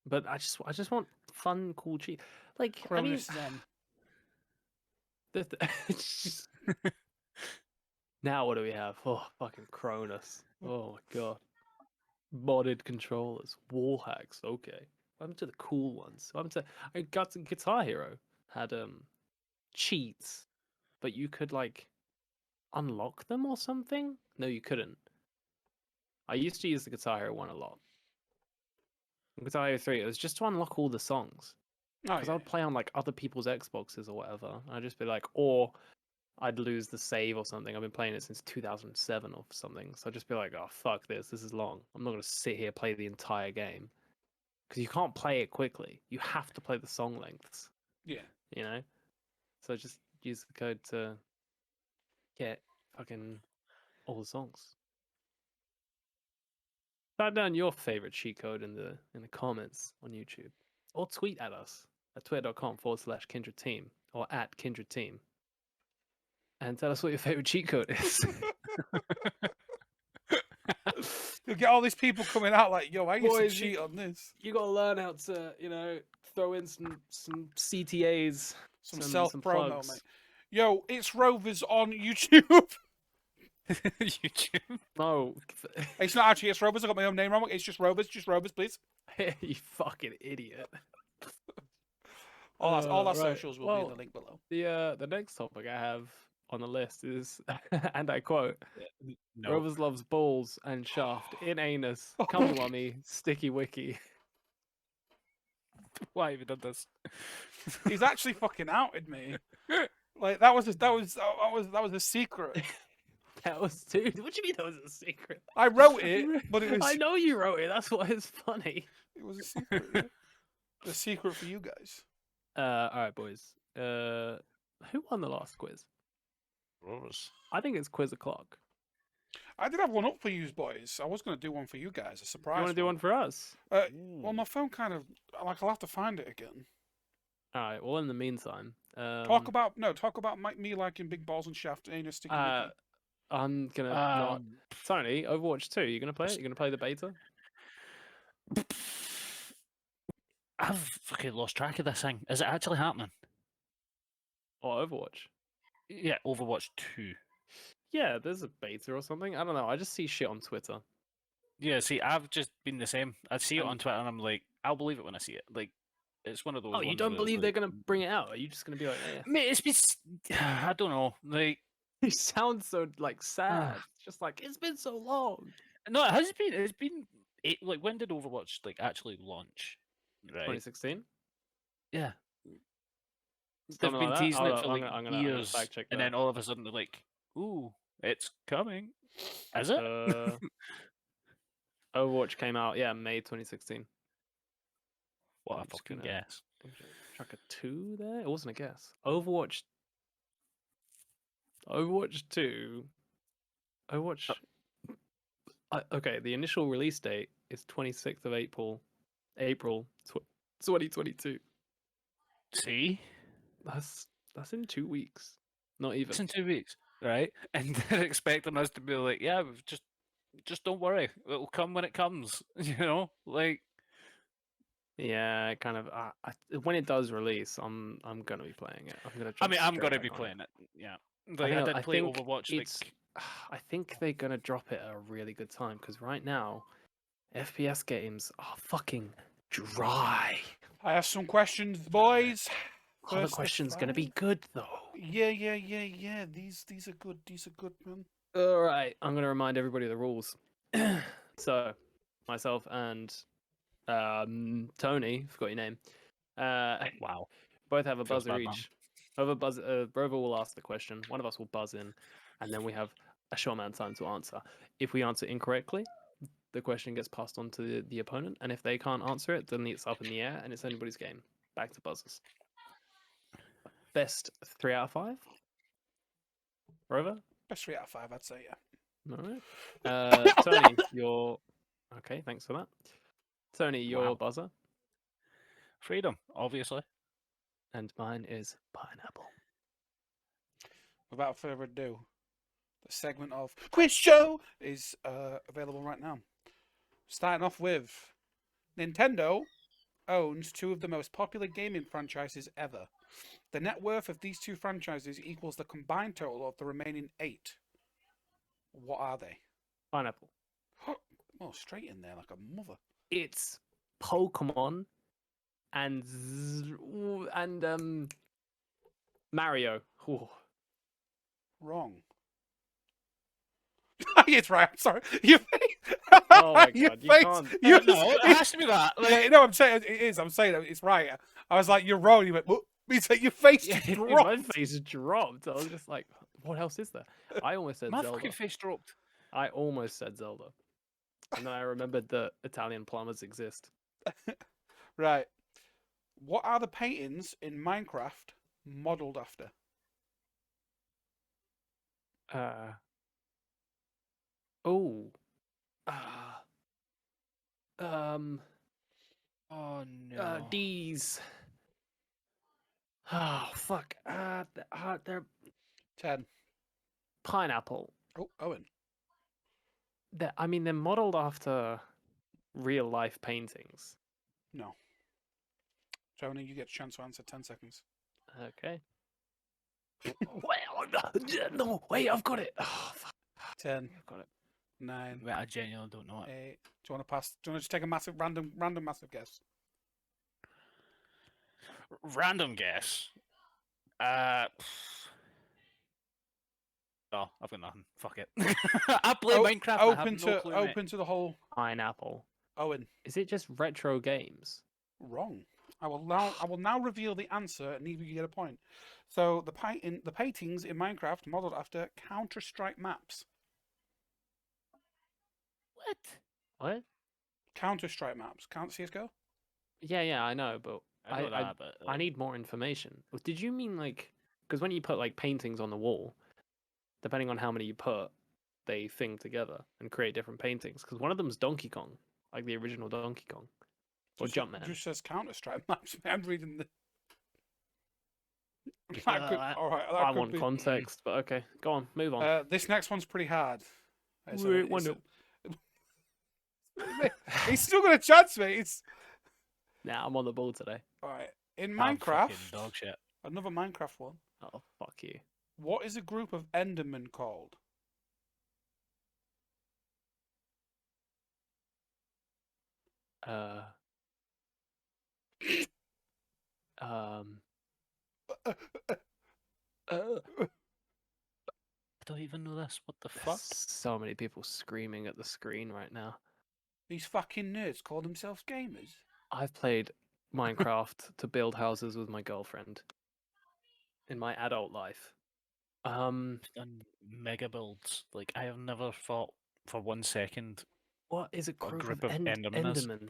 But I just want fun, cool cheat. Like, I mean, Cronus Zen. now what do we have? Oh, fucking Cronus. Oh my god. Modded controllers, wall hacks. Okay, what happened to the cool ones? What happened to I got Guitar Hero had cheats, but you could like unlock them or something. No, you couldn't. I used to use the Guitar Hero one a lot. Guitar Hero 3, it was just to unlock all the songs. Oh, Because I would play on like other people's Xboxes or whatever. And I'd just be like, or I'd lose the save or something. I've been playing it since 2007 or something. So I'd just be like, oh, fuck this. This is long. I'm not going to sit here play the entire game. Because you can't play it quickly. You have to play the song lengths. yeah. You know? So just use the code to get fucking all the songs. Type down your favorite cheat code in the comments on YouTube. Or tweet at us at twitter.com/Kindred Team or at Kindred Team. And tell us what your favorite cheat code is. You'll get all these people coming out like, yo, I used Boys, to cheat on this. You gotta learn how to, throw in some CTAs, Some self-promo, plugs. mate. Yo, it's Rovers on YouTube. YouTube. No, It's not actually, it's Rovers. I got my own name wrong. It's just Rovers, please. you fucking idiot. All our Right. socials will be in Well, the link below. The next topic I have on the list is, and I quote, No. Rovers loves balls and shaft in anus, cummy wummy, sticky wicky. Why have you done this? He's actually fucking outed me. Like that was a secret. That was, dude. What do you mean that was a secret? I wrote it, but it was I know you wrote it. That's why it's funny. it was a secret. Yeah. A secret for you guys. All right, boys. Who won the last quiz? Rovers. I think it's Quiz O'Clock. I did have one up for you boys. I was going to do one for you guys. A surprise. You want to do one for us? Well, my phone kind of like I'll have to find it again. All right. Well, in the meantime, Talk about me liking big balls and shaft anus sticky. Wicky. I'm gonna not. Tony, Overwatch 2. You gonna play it? You gonna play the beta? I've fucking lost track of this thing. Is it actually happening? Or Overwatch? Yeah, Overwatch 2. Yeah, there's a beta or something. I don't know. I just see shit on Twitter. Yeah, see, I've just been the same. I see it And- on Twitter and I'm like, I'll believe it when I see it. Like, it's one of those. Oh, you ones don't where it's believe like, they're gonna bring it out? Are you just gonna be like, eh? Mate, it's been. I don't know. Like, You sound so like sad. It's just like it's been so long. no, it has been. It's been. Like, when did Overwatch like actually launch? Right. 2016. Yeah. They've Something been like that? teasing Hold it up, for I'm like gonna- I'm gonna years, fact check and that. then all of a sudden they're like, "Ooh, it's coming." Is it? Overwatch came out, yeah, May 2016. What a I'm just fucking gonna- guess. Track a 2 there? It wasn't a guess. Overwatch 2. Overwatch. Okay, the initial release date is 26th of April, 2022. See, That's in 2 weeks. Not even. it's in 2 weeks, right? And they're expecting us to be like, "Yeah, we've just don't worry, it'll come when it comes." You know, like. Yeah, kind of. When it does release, I'm gonna be playing it. I'm gonna. I mean, jump I'm straight gonna back be on playing it. Yeah, I like I think- did play think Overwatch. It's. Like, I think they're gonna drop it at a really good time because right now, FPS games are fucking dry. I have some questions, boys. Other First to question's gonna be five. good though. Yeah. These are good. These are good, man. All right, I'm gonna remind everybody of the rules. So, myself and Tony, forgot your name. wow. Both have a Feels buzzer bad, man. each. Rover will ask the question. One of us will buzz in, and then we have a short amount of time to answer. If we answer incorrectly, the question gets passed on to the opponent, and if they can't answer it, then it's up in the air, and it's anybody's game. Back to buzzers. Best 3 out of 5. Rover. Best 3 out of 5, I'd say. Yeah. All right. Tony, you're okay. Thanks for that. Tony, your Wow. buzzer, Freedom, obviously. and mine is pineapple. Without further ado, the segment of Quiz Show is available right now. Starting off with Nintendo owns two of the most popular gaming franchises ever. The net worth of these two franchises equals the combined total of the remaining 8. What are they? Pineapple. Oh, straight in there like a mother. It's Pokemon and Mario. Ooh. Wrong. It's right. I'm sorry. You face. Oh my Your god, you face. can't. You No, it has to be that. Yeah, no, I'm saying it is. I'm saying it's right. I was like, you're wrong. You went, what? It's like your face Yeah, just dude, dropped. my face dropped. I was just like, what else is there? I almost said My Zelda. fucking face dropped. I almost said Zelda. And then I remembered that Italian plumbers exist. Right. What are the paintings in Minecraft modeled after? Oh. Oh no. D's. Oh, fuck. They're 10. pineapple. Oh, Owen. I mean, they're modeled after real life paintings. No. Tony, you get a chance to answer. 10 seconds. Okay. Well, no, wait, I've got it. Oh, fuck. 10, I've got it. 9, Wait, I genuinely don't know it. 8. Do you want to pass? Do you want to just take a massive, random massive guess? Random guess. Oh, I've got nothing. Fuck it. I play Minecraft. I have no clue, mate. Open to the whole. Pineapple. Owen. Is it just retro games? Wrong. I will now reveal the answer, and neither you get a point. So the paintings in Minecraft modeled after Counter-Strike maps. What? Counter-Strike maps. Can't CS:GO? Yeah, I know, but I know that, but I need more information. Did you mean like, because when you put like paintings on the wall, depending on how many you put, they thing together and create different paintings? Because one of them's Donkey Kong, like the original Donkey Kong, or Jumpman. It just says Counter-Strike maps. I'm reading the. All right, I want context, but okay, go on, move on. This next one's pretty hard. He's still got a chance, mate. It's. Nah, I'm on the ball today. All right. In I'm Minecraft, fucking dog shit. another Minecraft one. Oh, fuck you. What is a group of Endermen called? I don't even know this. What the fuck? So many people screaming at the screen right now. These fucking nerds call themselves gamers. I've played Minecraft to build houses with my girlfriend in my adult life. I've done mega builds. Like, I have never thought for 1 second What is a what group of Endermen is. Endermen?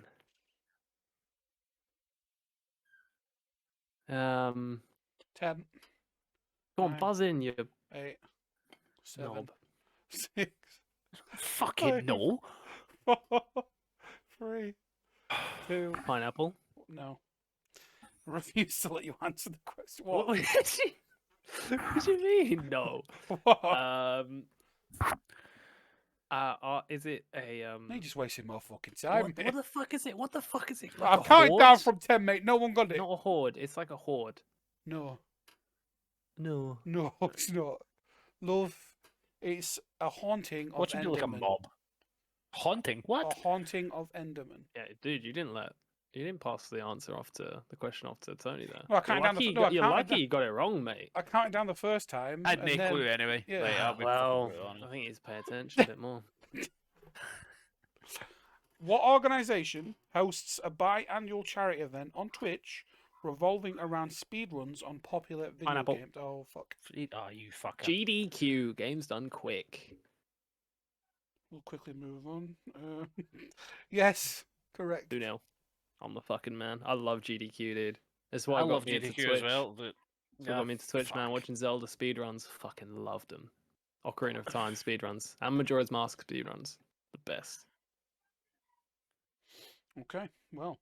10, Go on, 9, buzz in, you 8, 7, knob. 6, Fucking Five. no. 4, 3, 2. Pineapple. No. I refuse to let you answer the question. What? What? What do you mean? No. What? Is it a You're just wasting more fucking time. What the fuck is it? What the fuck is it? I'm a counting down horde? from 10, mate. No one got it. Not a horde. It's like a horde. No. No. No, it's not. Love, it's a haunting of What you do like a Enderman. mob? Haunting? What? A haunting of Enderman. Yeah, dude, you didn't pass the answer off to the question off to Tony there. Well, I counted down the You're lucky you got it wrong, mate. I counted down the first time. I had and no then- clue anyway. Yeah. Like, I'll be Well, fucking brutally honest. I think he's pay attention a bit more. What organisation hosts a biannual charity event on Twitch revolving around speedruns on popular video Pineapple. games? Oh, fuck. Oh, you fucker. GDQ, games done quick. We'll quickly move on. Yes, correct. 2-0. I'm the fucking man. I love GDQ, dude. That's why I got love me into GDQ Twitch. as well. But That's what got me into Twitch, man. fuck. Watching Zelda speedruns. Fucking loved them. Ocarina of Time speedruns. And Majora's Mask speedruns. The best. Okay, well.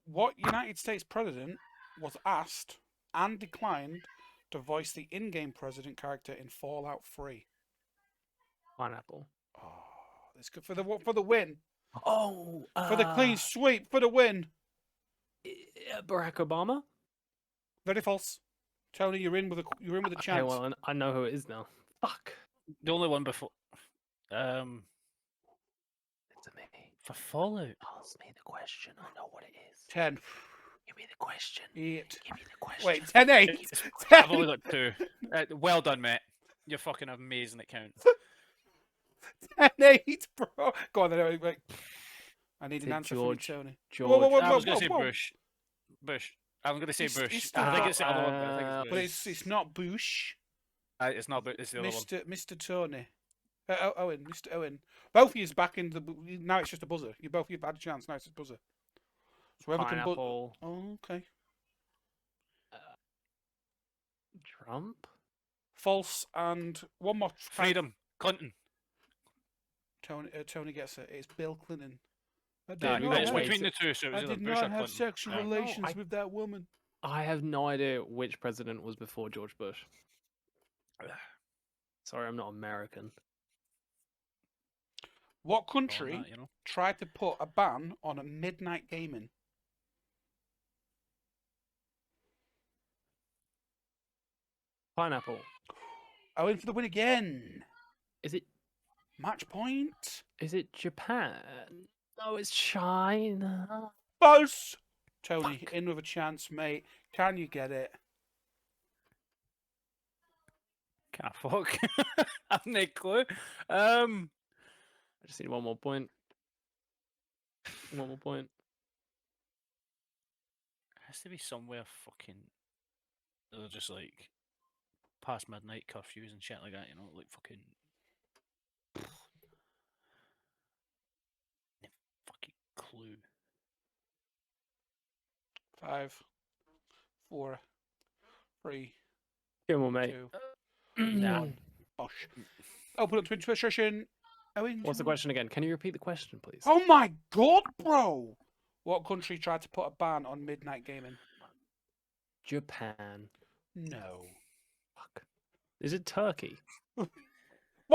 What United States president was asked and declined to voice the in-game president character in Fallout 3? Pineapple. Oh, it's good for the win. Oh, For the clean sweep, for the win. Barack Obama. Very false. Tony, you're in with a Okay, chance. well, I know who it is now. Fuck. The only one before. It's a me. For Fallout. Ask me the question. I know what it is. 10. Give me the question. 8. Give me the question. Wait, 10, 8. I've only got 2. Well done, mate. You're fucking amazing at counting. 10, 8, bro. Go on, then. Wait. I need an Is it answer George? from you, Tony. George. Whoa, I was going to say whoa. Bush. Bush. I'm going to say It's- Bush. it's I think not- it's the other one. But I think it's But Bush. it's not Bush. It's not, but it's the other one. Mr. Tony. Owen, Mr. Owen. Both of you's back in the. Now it's just a buzzer. You both you've had a chance. Now it's a buzzer. So whoever can buzz. Pineapple. Oh, okay. Trump. False and one more. Freedom. Clinton. Tony gets it. It's Bill Clinton. I did No, not it's have, between the two, so it was I either did Bush not or have Clinton. sexual Yeah. relations I- with that woman. I have no idea which president was before George Bush. Sorry, I'm not American. What All country that, you know? tried to put a ban on a midnight gaming? Pineapple. Owen for the win again. Is it? Match point. Is it Japan? No, it's China. False. Tony, Fuck. in with a chance, mate. Can you get it? Can't fuck. I've no clue. I just need one more point. One more point. It has to be somewhere fucking. They're just like past midnight curfews and shit like that, you know, like fucking. No fucking clue. 5, 4, 3, Come on, mate. 2, Nah. 1. Bosh. Open up to intuition. Owen. What's the question again? Can you repeat the question, please? Oh my god, bro! What country tried to put a ban on midnight gaming? Japan. No. Fuck. Is it Turkey? Why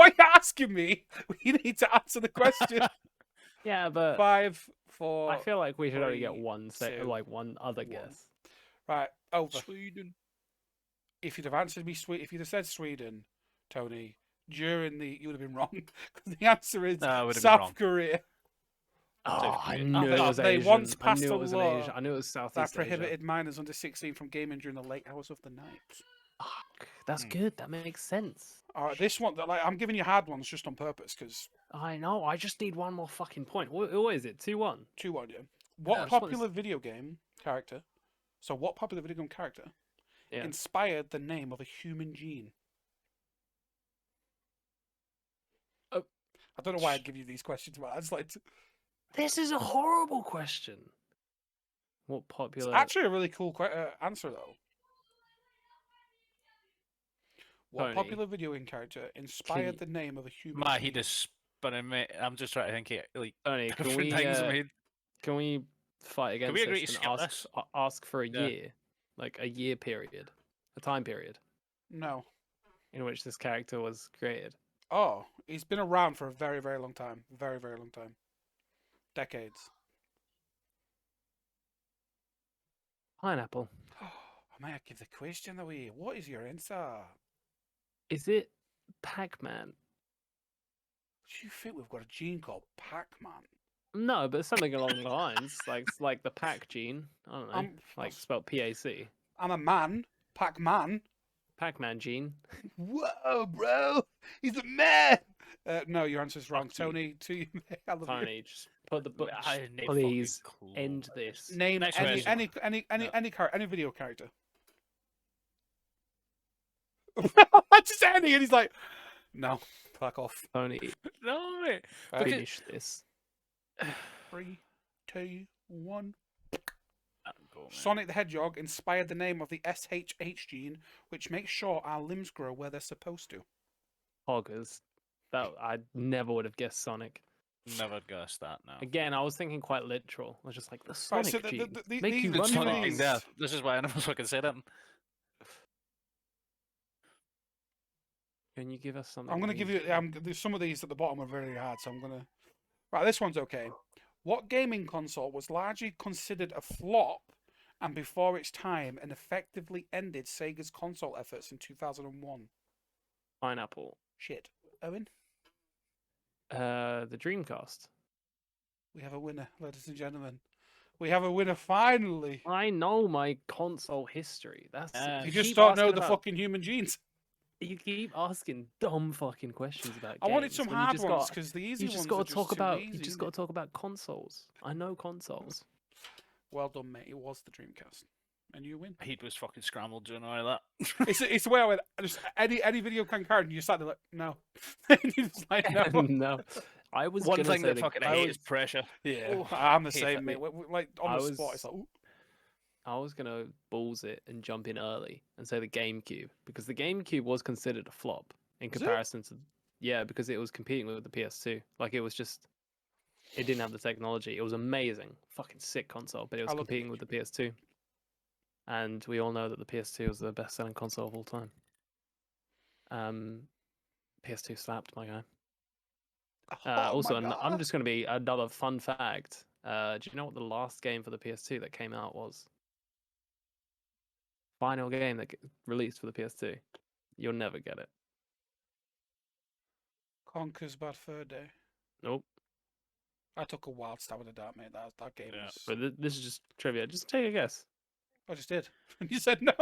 are you asking me? We need to answer the question. Yeah, but 5, 4. I feel like we should only get 3, one, 2, like one other 1. guess. Right, over. Sweden. If you'd have answered me, if you'd have said Sweden, Tony, during the, you would have been wrong because the answer is No, I would have been South wrong. Korea. Oh, I Korea. knew it was They Asian. once I passed knew a it was an law Asian. I knew it was Southeast That Asia. prohibited minors under 16 from gaming during the late hours of the night. Fuck, that's Hmm. good. That makes sense. All right, this one, like, I'm giving you hard ones just on purpose because I know. I just need one more fucking point. What is it? 2-1. 2-1, yeah. Yeah, What this one's- popular video game character? So, what popular video game character Yeah. inspired the name of a human gene? Oh. I don't know why I'd give you these questions, but I just like to... This is a horrible question. What It's popular? actually a really cool answer, though. What Tony, popular video game character inspired the name of a human My gene? head is spinning, mate. I'm just trying to think it like Tony, can different we things in my head. can we fight against we agree this to and skip ask this? ask for a Yeah. year, like a year period, a time period No. in which this character was created? Oh, he's been around for a very, very long time. Very, very long time. Decades. Pineapple. I might give the question away. What is your answer? Is it Pac-Man? Do you think we've got a gene called Pac-Man? No, but something along the lines, like the Pac gene. I don't know, like spelled P-A-C. I'm a man. Pac-Man. Pac-Man gene. Whoa, bro. He's a man. No, your answer's wrong. Fuck you. Tony, to you, mate. I love you. Tony, just put the book. I had no Please fucking clue. end this. Name Next any question. any video character. Just any, and he's like, no, fuck off. Tony, No, mate. Okay. finish this. 3, 2, 1. Go, mate. Sonic the Hedgehog inspired the name of the SHH gene, which makes sure our limbs grow where they're supposed to. Hoggers. That I never would have guessed Sonic. Never guessed that. No. Again, I was thinking quite literal. I was just like the Right, Sonic so gene. the- Make these- you the run Sonic fast. genes- Yeah, this is why I never fucking said it. Can you give us something? I'm going to give you. easier? There's some of these at the bottom are very hard, so I'm going to. Right, this one's okay. What gaming console was largely considered a flop and before its time and effectively ended Sega's console efforts in 2001? Pineapple. Shit. Owen, The Dreamcast. we have a winner, ladies and gentlemen. We have a winner finally. I know my console history. That's You you just keep don't know asking the about- fucking human genes. You keep asking dumb fucking questions about I wanted games some when you hard just ones got- because the easy You just ones got are to talk too about. easy, You just isn't got it? to talk about consoles. I know consoles. Well done, mate. It was the Dreamcast, and you win. He was fucking scrambled doing all that. It's the way I went. Just any video can card, and you sat there like no. And you're just like no. No, I was One gonna thing say that the- fucking I hate was- is pressure. Yeah, Oh, I'm the hate same, it. mate. Like on I the spot, was- it's like, ooh. I was gonna balls it and jump in early and say the GameCube because the GameCube was considered a flop in Was it? comparison to because it was competing with the PS2. Like it was just it didn't have the technology. It was amazing, fucking sick console, but it was I love the competing with the PS2. And we all know that the PS2 was the best-selling console of all time. PS2 slapped, my guy. Oh Also, my I'm God. just going to be another fun fact. Do you know what the last game for the PS2 that came out was? Final game that released for the PS2. You'll never get it. Conker's Bad Fur Day. Nope. I took a wild stab at the dark, mate. That game Yeah. was. But this is just trivia. Just take a guess. I just did, and you said no.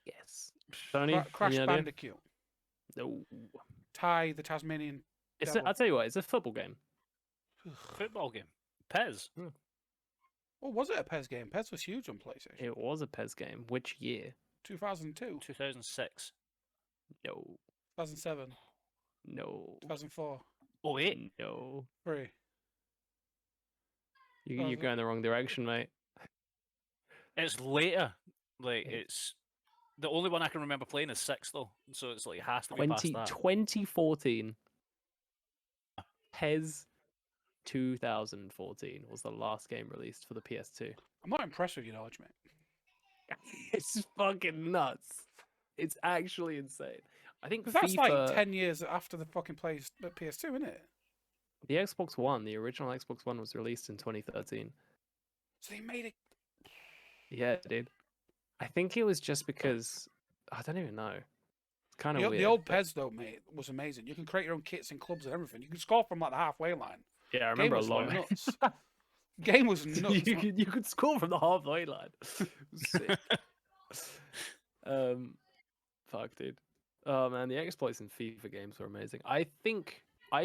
Yes. Tony, Crash any idea? Bandicoot. No. Ty the Tasmanian. It's Devil. I'll tell you what. It's a football game. Football game. Pez. What was it? A PES game? PES was huge on PlayStation. It was a PES game. Which year? 2002, 2006. No. 2007, No. 2004, Oh, wait. No. 3. You're going the wrong direction, mate. It's later. Like, It- it's... The only one I can remember playing is 6, though. So it's like, it has to be past that. 2014. PES 2014 was the last game released for the PS2. I'm not impressed with your knowledge, mate. It's fucking nuts. It's actually insane. I think 'Cause that's FIFA, like 10 years after the fucking PS2, isn't it? the Xbox One, the original Xbox One was released in 2013. So they made it. Yeah, it did. I think it was just because I don't even know. It's kind of The, weird. the old but- PES though, mate, was amazing. You can create your own kits and clubs and everything. You can score from like the halfway line. Yeah, I Game remember a was lot. nuts. Game was nuts. you could score from the halfway line. Sick. Fuck, dude. Oh man, the exploits in FIFA games were amazing. I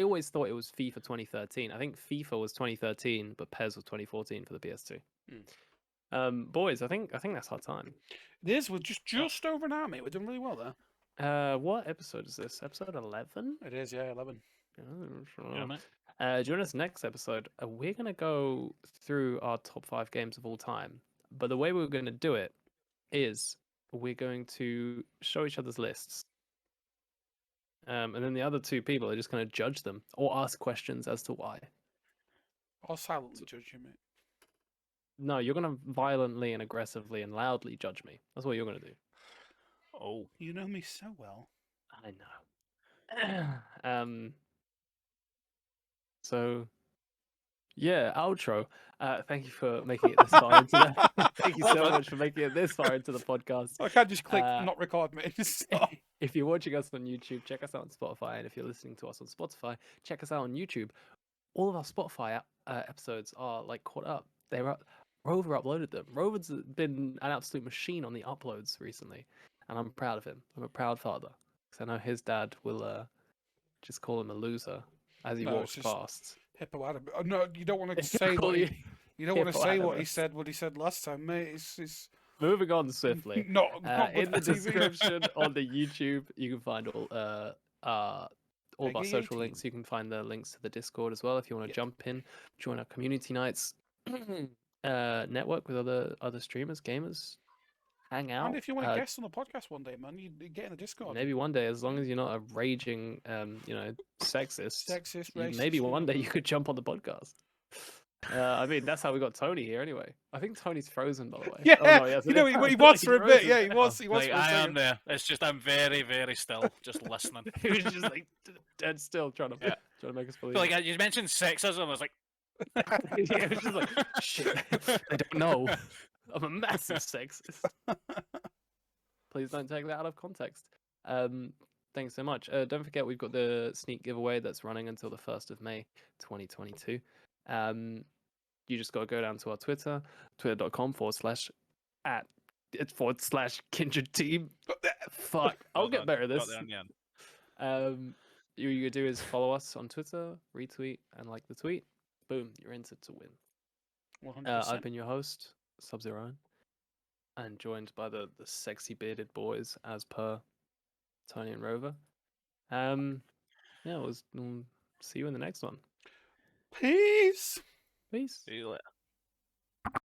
always thought it was FIFA 2013. I think FIFA was 2013, but PES was 2014 for the PS2. Boys, I think that's our time. This was just over an hour, mate. We're doing really well there. What episode is this? Episode 11? It is, yeah, 11. Yeah, mate. Join us next episode. We're going to go through our top 5 games of all time. But the way we're going to do it is we're going to show each other's lists. And then the other 2 people are just going to judge them or ask questions as to why. I'll silently judge you, mate. No, you're going to violently and aggressively and loudly judge me. That's what you're going to do. Oh. You know me so well. I know. So, yeah, outro. Thank you for making it this far into the. Thank you so much for making it this far into the podcast. I can't just click Uh, not record, mate. Just stop. If you're watching us on YouTube, check us out on Spotify, and if you're listening to us on Spotify, check us out on YouTube. All of our Spotify episodes are like caught up. They're up. Rover uploaded them. Rover's been an absolute machine on the uploads recently, and I'm proud of him. I'm a proud father because I know his dad will just call him a loser as he No, walks it's just past. Hippopotamus. Oh, no, you don't want to say Call what you- you don't want to say what he hippopotamus. said. What he said last time, mate. It's Moving on swiftly. not In the good TV. description on the YouTube, you can find all of our Peggy social 18. links. You can find the links to the Discord as well if you want to Yep. jump in, join our community nights network with other streamers, gamers, hang out. And if you want to guest on the podcast one day, man, you get in the Discord. Maybe one day, as long as you're not a raging, sexist. Racist. Maybe one day you could jump on the podcast. I mean, that's how we got Tony here, anyway. I think Tony's frozen, by the way. Yeah, Oh, no, yes, he he's was for a bit. frozen. Yeah, he was. He was. Like, for a I am second. there. It's just I'm very, very still, just listening. He was just like dead still, trying to make us believe. Like you mentioned sexism, I was like, Yeah, it was just like, shit, they don't know. I'm a massive sexist. Please don't take that out of context. Thanks so much. Don't forget, we've got the sneak giveaway that's running until the 1st of May, 2022. You just got to go down to our Twitter, twitter.com/@/Kindred team. Fuck, I'll get better at this. You do is follow us on Twitter, retweet, and like the tweet. Boom, you're entered to win. 100%. I've been your host, Sub-Zero, and joined by the sexy bearded boys as per Tony and Rover. We'll see you in the next one. Peace. Peace. See you later.